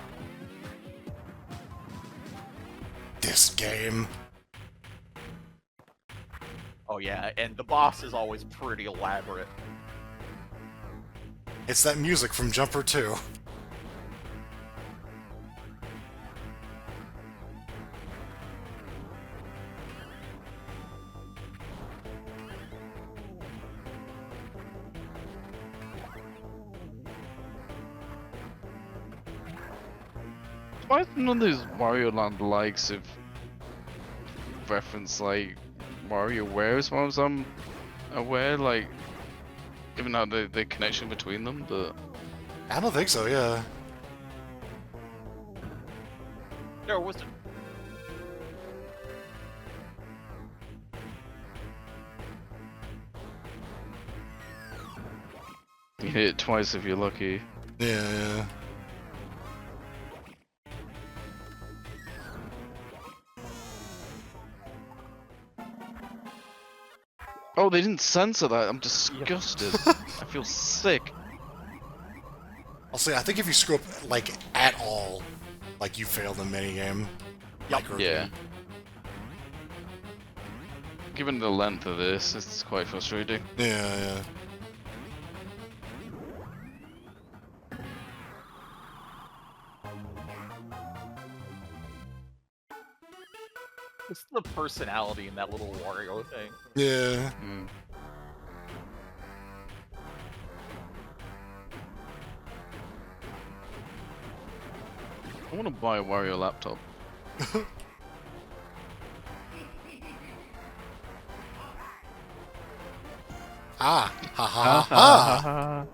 This game. Oh yeah, and the boss is always pretty elaborate. It's that music from Jumper 2. Why is none of those Wario Land likes of reference like WarioWare as far as I'm aware, like even though the connection between them, but I don't think so, yeah. There was a you hit it twice if you're lucky. Yeah. Oh, they didn't censor that. I'm disgusted. I feel sick. I'll say, I think if you screw up, like, at all, like, you failed the minigame. Microgame. Yeah. Given the length of this, it's quite frustrating. Yeah. It's the personality in that little Wario thing. Yeah. Mm. I want to buy a Wario laptop. Ah. Ha ha ha.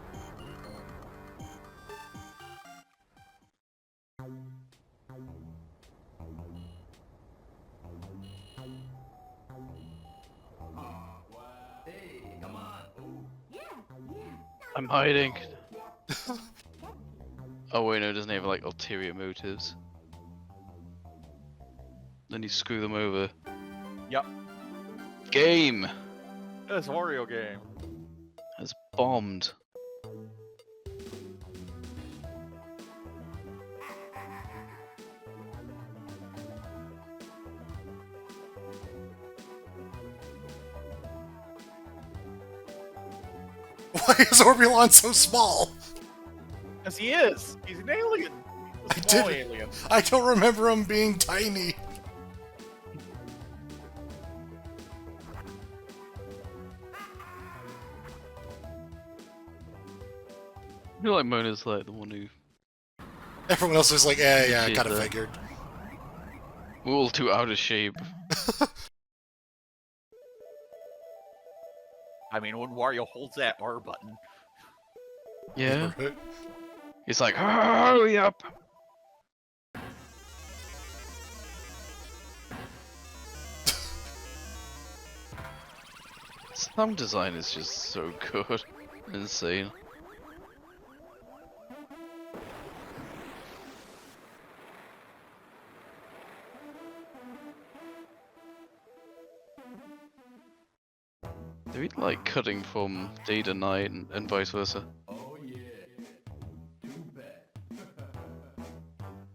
Hey, come on. Ooh. I'm hiding. Oh wait, no, it doesn't have like ulterior motives. Then you screw them over. Yep. Game This Wario game. has bombed. Why is Orbulon so small? Because he is. He's an alien. He's a I small didn't- alien. I don't remember him being tiny. I feel like Mona's like the one who Everyone else was like, yeah, I Shit, kind of though. figured. We're all too out of shape. I mean, when Wario holds that R button, Yeah. Right? He's like, hurry up! Sound design is just so good. Insane. They're like cutting from day to night and vice versa. Oh yeah. Too bad.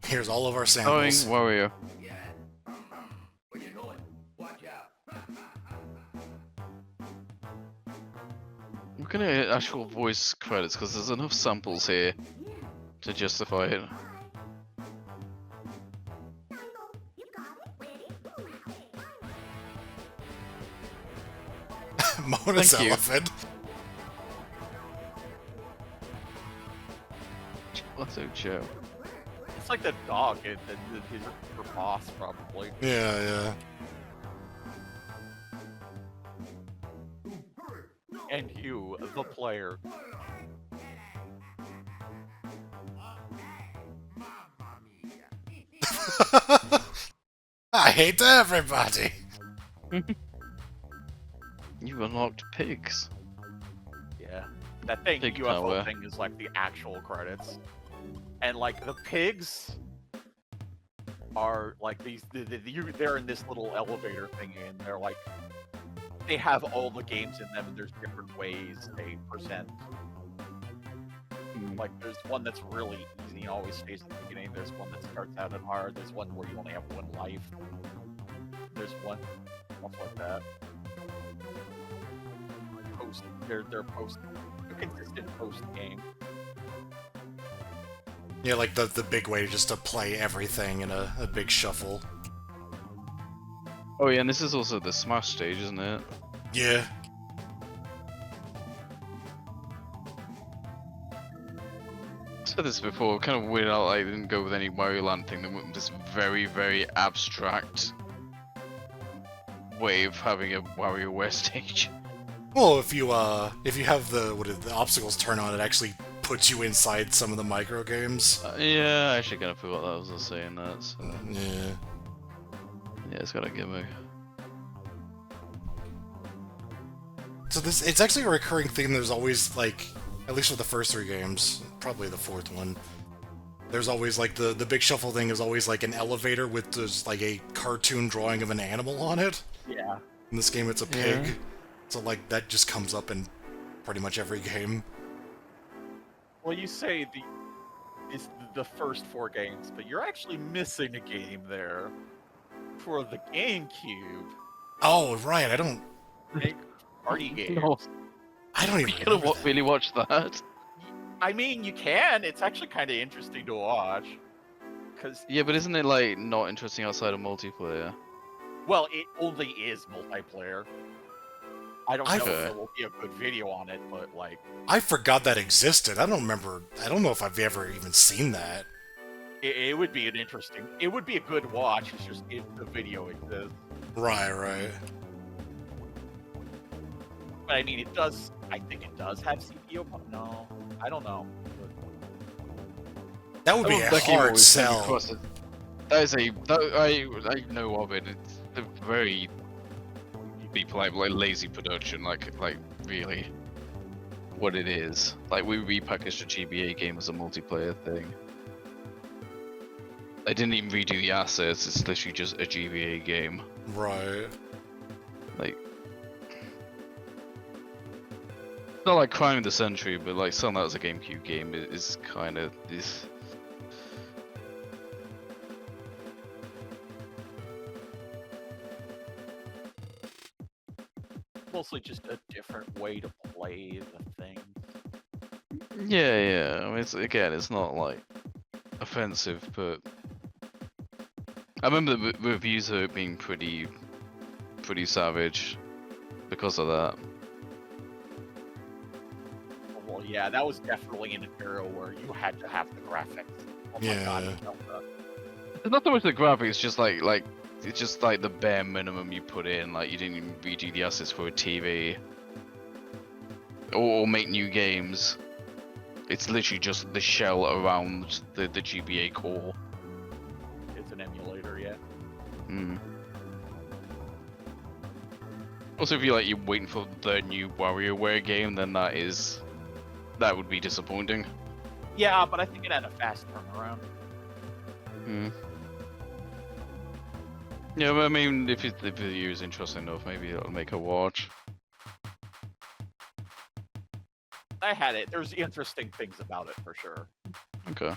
Here's all of our Starring samples. Wario. Yeah. Where you going? Watch out. We're gonna get actual voice credits because there's enough samples here to justify it. Mona's Thank you. elephant. Gelato Joe. it's like the dog, his her boss probably. Yeah. And you, the player. I hate everybody. You unlocked pigs. Yeah. That thing, Pig UFO tower. thing, is like the actual credits. And like the pigs are like they're in this little elevator thing, and they're like, they have all the games in them, and there's different ways they present. Like there's one that's really easy and always stays at the beginning. There's one that starts out and hard. There's one where you only have one life. There's one like that. They're post consistent post game. Yeah, like the big way just to play everything in a big shuffle. Oh yeah, and this is also the Smash stage, isn't it? Yeah. I said this before, kind of weird out I didn't go with any Wario Land thing. They went with this very, very abstract way of having a WarioWare stage. Well, if you have the obstacles turn on, it actually puts you inside some of the micro games. Yeah, I actually kind of forgot that I was saying that. So. Yeah. Yeah, it's got a gimmick. So it's actually a recurring theme. There's always like, at least with the first 3 games, probably the 4th one. There's always like the big shuffle thing is always like an elevator with just like a cartoon drawing of an animal on it. Yeah. In this game, it's a pig. So like that just comes up in pretty much every game. Well, you say it's the first 4 games, but you're actually missing a game there for the Gamecube. Oh right, I don't Big party games. No. even You could remember have that. really watched that. I mean, you can. It's actually kind of interesting to watch. Because, Yeah, but isn't it like not interesting outside of multiplayer? well, it only is multiplayer. I don't know Okay. if there will be a good video on it, but like, I forgot that existed. I don't know if I've ever even seen that. it would be it would be a good watch. It's just if the video exists. Right. But I mean, I think it does have CPU. No, I don't know. That would be a That game hard always came sell. across as- I know of it. It's a very, be polite, but like lazy production. Like really, what it is. Like we repackaged a GBA game as a multiplayer thing. They didn't even redo the assets. It's literally just a GBA game. Right. Like, not like Crime of the Century, but like selling that as a GameCube game is kind of this. Mostly just a different way to play the thing. Yeah. I mean, it's not like offensive, but I remember the reviews of it being pretty savage because of that. Well, yeah, that was definitely in an era where you had to have the graphics Oh my god, Zelda. It's not so much the graphics, it's just like it's just like the bare minimum you put in. Like you didn't even redo the assets for a TV or make new games. It's literally just the shell around the GBA core. It's an emulator, yeah. Hmm. Also, if you're waiting for the new WarioWare game, then that would be disappointing. Yeah, but I think it had a fast turnaround. Hmm. Yeah, but I mean, if the video is interesting enough, maybe it'll make a watch. I had it. There's interesting things about it for sure. Okay.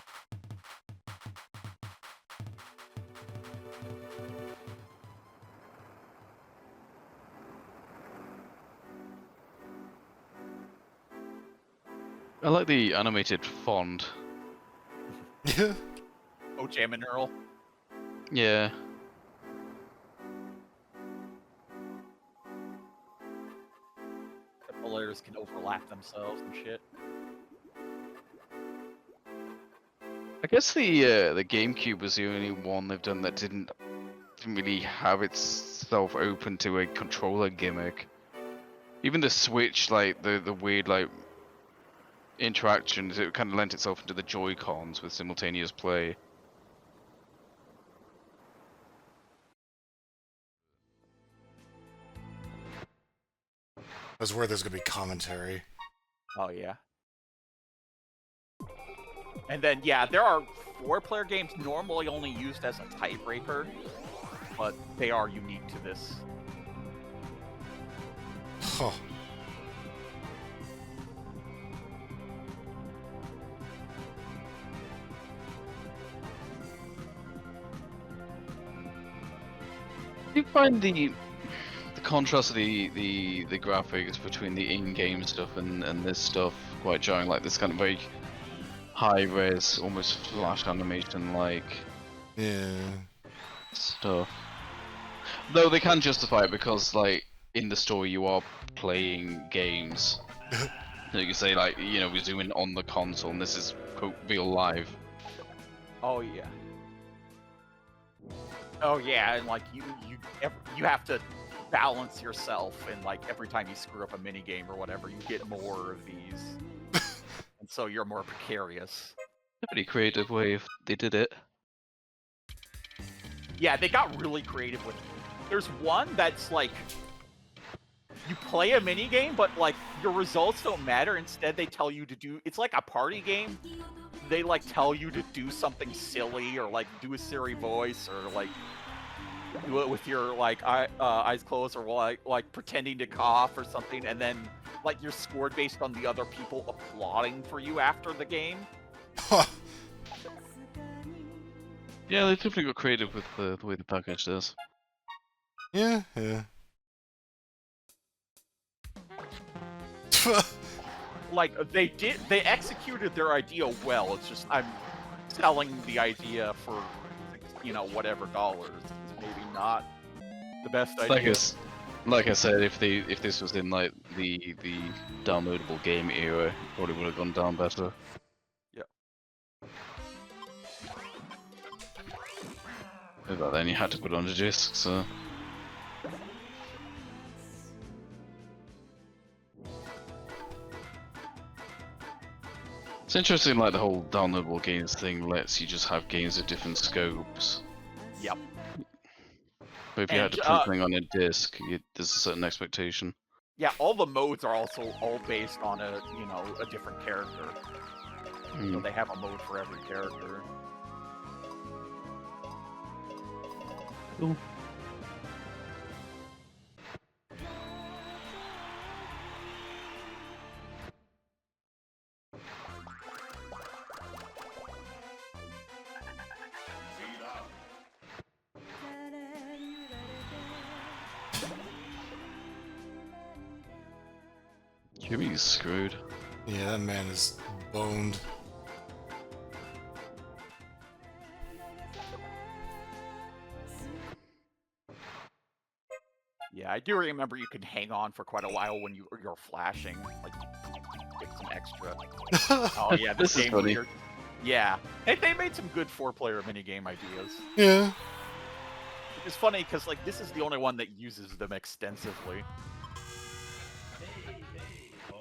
I like the animated font. Yeah. Oh, Jam and Earl. Yeah. The layers can overlap themselves and shit. I guess the GameCube was the only one they've done that didn't really have itself open to a controller gimmick. Even the Switch, like the weird like interactions, it kind of lent itself into the Joy-Cons with simultaneous play. That's where there's gonna be commentary. Oh, yeah. And then, yeah, there are 4-player games normally only used as a tiebreaker, but they are unique to this. Huh. Do you find the contrast of the graphics between the in-game stuff and this stuff quite jarring? Like this kind of very high-res, almost flash animation-like Yeah. stuff. Though they can justify it because, like, in the story you are playing games. So you can say, like, you know, we're zooming on the console and this is, quote, real live. Oh, yeah. Oh, yeah, and, like, you have to balance yourself, and, like, every time you screw up a minigame or whatever, you get more of these. And so you're more precarious. A pretty creative way if they did it. Yeah, they got really creative with it. There's one that's, like, you play a minigame, but, like, your results don't matter. Instead, they tell you to do... It's like a party game. They, like, tell you to do something silly, or, like, do a silly voice, or, like, do it with your, like, eyes closed, or, like pretending to cough or something, and then, like, you're scored based on the other people applauding for you after the game. Huh. Yeah, they definitely got creative with the way the package does. Yeah, yeah. Like, they executed their idea well. It's just, I'm selling the idea for, you know, whatever dollars. It's maybe not the best idea. Like I said, if this was in like the downloadable game era, it probably would have gone down better. Yeah. But then you had to put it on the disc, so. It's interesting, like the whole downloadable games thing lets you just have games of different scopes. Yep. But if you had to put something on a disc, there's a certain expectation. Yeah, all the modes are also all based on a, you know, a different character. So they have a mode for every character. Cool. Jimmy's screwed. Yeah, that man is boned. Yeah, I do remember you could hang on for quite a while when you're flashing, like get some extra. Oh yeah, This is game funny. Yeah, they made some good 4-player minigame ideas. Yeah. It's funny because like this is the only one that uses them extensively.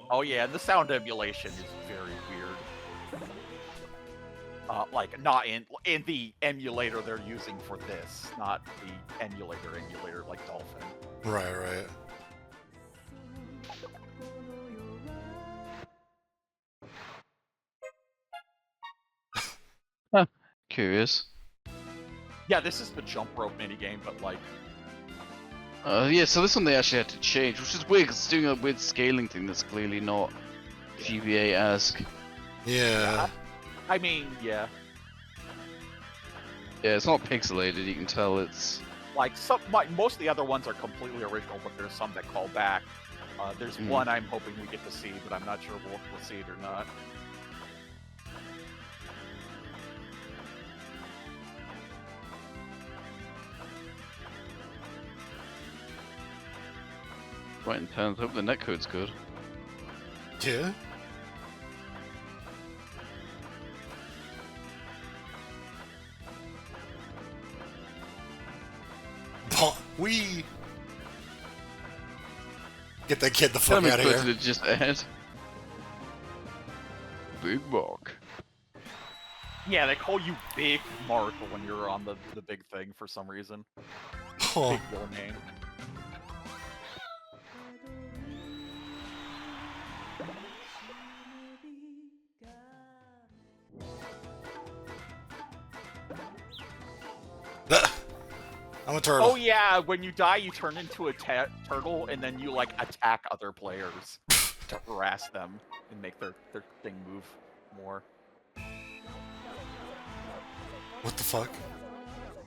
Oh yeah, and the sound emulation is very weird. Like not in the emulator they're using for this, not the emulator like Dolphin. Right, right. Curious. Yeah, this is the jump rope minigame, but like Yeah, so this one they actually had to change, which is weird because it's doing a weird scaling thing that's clearly not GBA-esque. Yeah. I mean, yeah. Yeah, it's not pixelated, you can tell it's... Like most of the other ones are completely original, but there's some that call back. There's one I'm hoping we get to see, but I'm not sure we'll see it or not. Right in terms, I hope the netcode's good. Yeah. We get that kid the fuck out of here. To just add Big Mark. Yeah, they call you Big Mark when you're on the big thing for some reason. Oh. Big your name. I'm a turtle. Oh yeah, when you die, you turn into a turtle, and then you like attack other players to harass them and make their thing move more. What the fuck?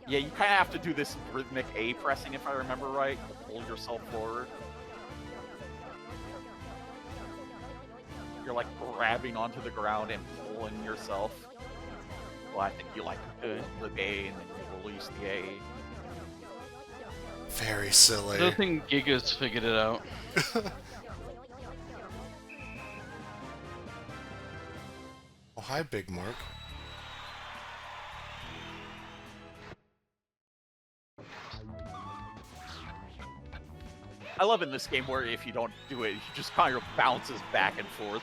Yeah, you kind of have to do this rhythmic A pressing, if I remember right, to pull yourself forward. You're like grabbing onto the ground and pulling yourself. Well, I think you like the A and then you release the A. Very silly. I don't think Giga's figured it out. Oh, hi, Big Mark. I love in this game where if you don't do it, he just kind of bounces back and forth.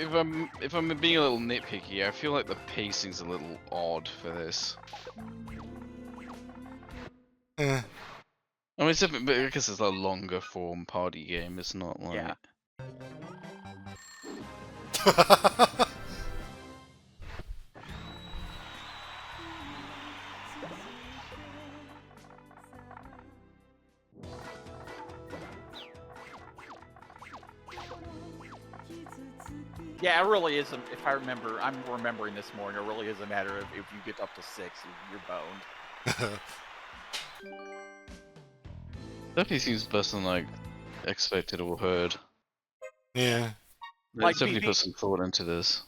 If I'm being a little nitpicky, I feel like the pacing's a little odd for this. Eh. I mean, it's different, but I guess it's a longer form party game. It's not like... Yeah. Yeah, it really isn't. If I remember, I'm remembering this morning. It really is a matter of if you get up to 6, you're boned. Definitely seems better than like expected or heard. Yeah. Like, It's definitely put some thought into this.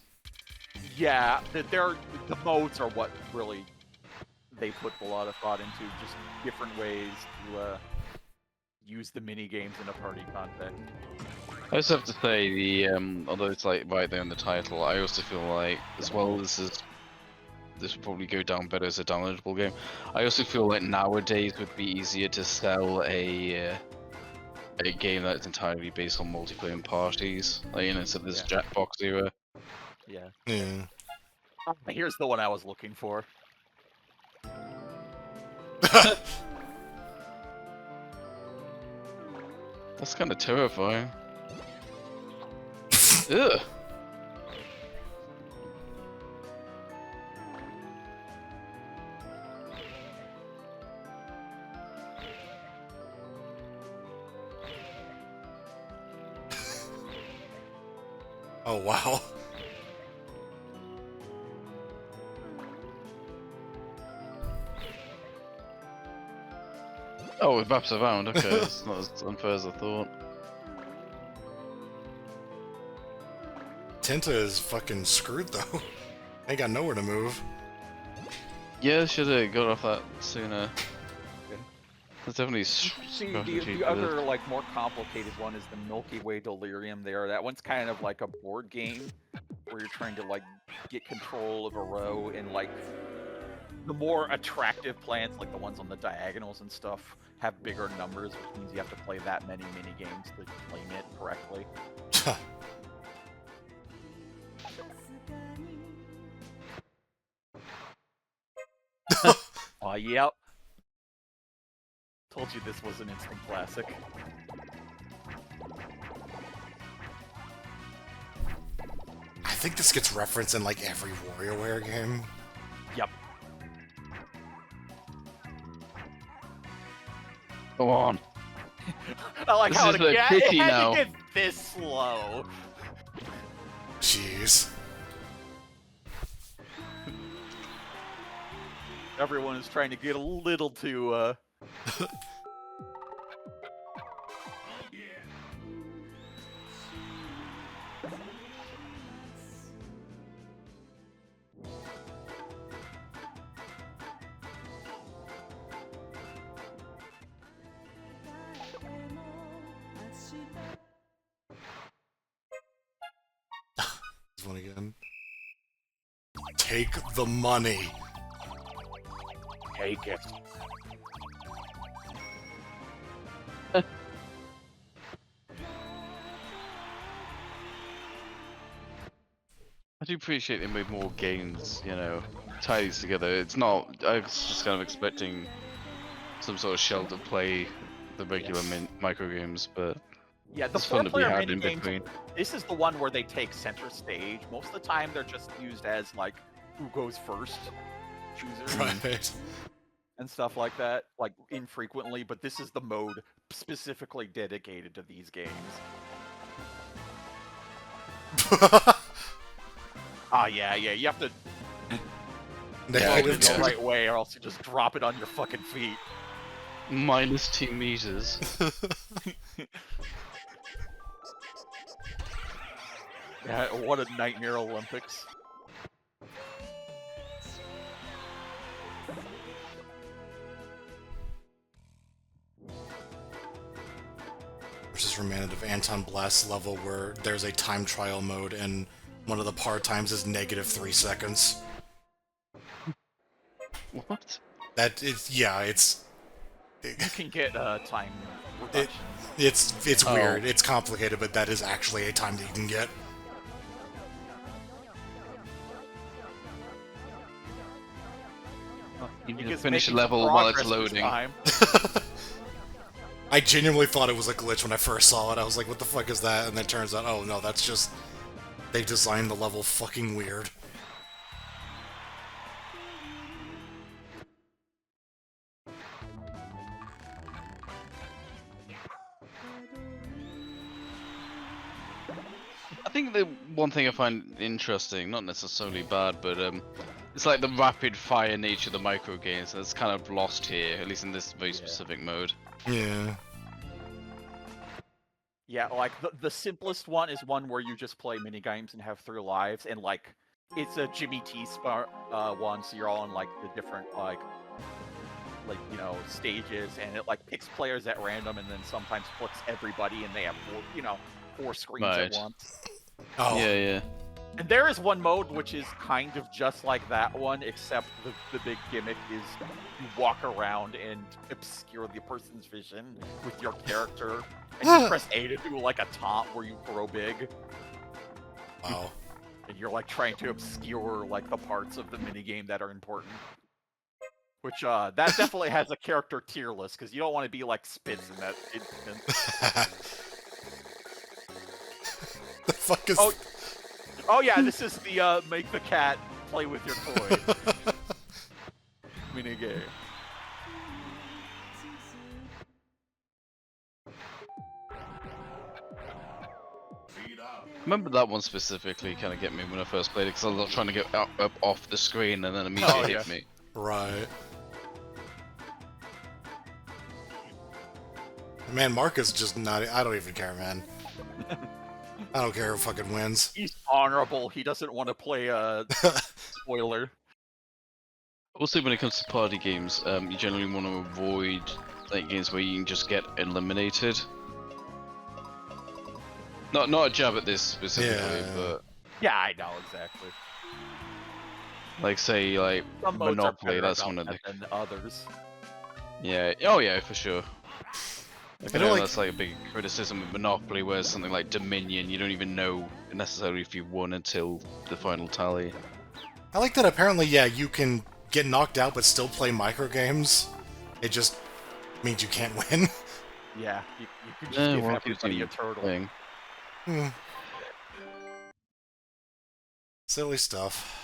Yeah, the modes are what really they put a lot of thought into. Just different ways to use the mini games in a party context. I also have to say although it's like right there in the title, I also feel like as well this would probably go down better as a downloadable game. I also feel like nowadays would be easier to sell a game that's entirely based on multiplayer and parties, like instead of this Jackbox era. Yeah. Yeah. Here's the one I was looking for. That's kind of terrifying. Ugh. Oh, wow. Oh, it wraps around. Okay, it's not as unfair as I thought. Tinta is fucking screwed, though. Ain't got nowhere to move. Yeah, should have got off that sooner. There's definitely See, strategy the to this. other like more complicated one is the Milky Way Delirium. There, that one's kind of like a board game where you're trying to like get control of a row, and like the more attractive plants, like the ones on the diagonals and stuff, have bigger numbers, which means you have to play that many mini games to claim it correctly. Oh, yep. Told you this was an instant classic. I think this gets referenced in like every WarioWare game. Yep. Go on. I like This how is it a pity had now. to get this slow. Jeez. Everyone is trying to get a little too, This one again. Take the money. take it. I do appreciate they made more games, you know, tie these together. It's not. I was just kind of expecting some sort of shell to play the regular micro games, but Yeah, the it's fun to be four-player had in minigames, between. this is the one where they take center stage. Most of the time, they're just used as, like, who goes first choosers Right. and stuff like that, like, infrequently, but this is the mode specifically dedicated to these games. Ah, yeah, you have to throw it Negative the two. right way, or else you just drop it on your fucking feet. Minus 2 meters. Yeah, what a nightmare Olympics. Which is reminded of Anton Blast's level where there's a time trial mode and one of the par times is -3 seconds. What? That is, yeah, it's You can get time reductions. it's Oh. weird. It's complicated, but that is actually a time that you can get. You need to Because finish a making some level while it's progress this loading. time. I genuinely thought it was a glitch when I first saw it. I was like, what the fuck is that? And then it turns out, oh no, that's just... They designed the level fucking weird. I think the one thing I find interesting, not necessarily bad, but it's like the rapid fire nature of the micro games that's kind of lost here, at least in this very specific mode. Yeah. Yeah, like the simplest one is one where you just play mini games and have 3 lives, and like it's a Jimmy T one, so you're all in like the different like you know stages, and it like picks players at random, and then sometimes puts everybody, and they have 4 screens at Right. once. Oh. Yeah. And there is one mode which is kind of just like that one, except the big gimmick is you walk around and obscure the person's vision with your character, and you press A to do like a taunt where you grow big, Wow. and you're like trying to obscure like the parts of the minigame that are important. Which that definitely has a character tier list, because you don't want to be like Spitz in that instance. The fuck is... Oh yeah, this is the make the cat play with your toy minigame. Remember that one specifically kind of get me when I first played it, because I was trying to get up off the screen and then immediately hit me. Right. Man, Mark is just not... I don't even care, man. I don't care who fucking wins. He's honorable. He doesn't want to play a spoiler. Also, when it comes to party games, you generally want to avoid like games where you can just get eliminated. Not a jab at this specifically, Yeah. but Yeah, I know exactly. like say like Some modes Monopoly, are better that's about one of the that than others. yeah. Oh yeah, for sure. Like, I I don't know like- that's like a big criticism of Monopoly, where something like Dominion, you don't even know necessarily if you won until the final tally. I like that apparently, yeah, you can get knocked out but still play microgames. It just means you can't win. Yeah, you could just give Well, it keeps everybody you a turtle. playing. Silly stuff.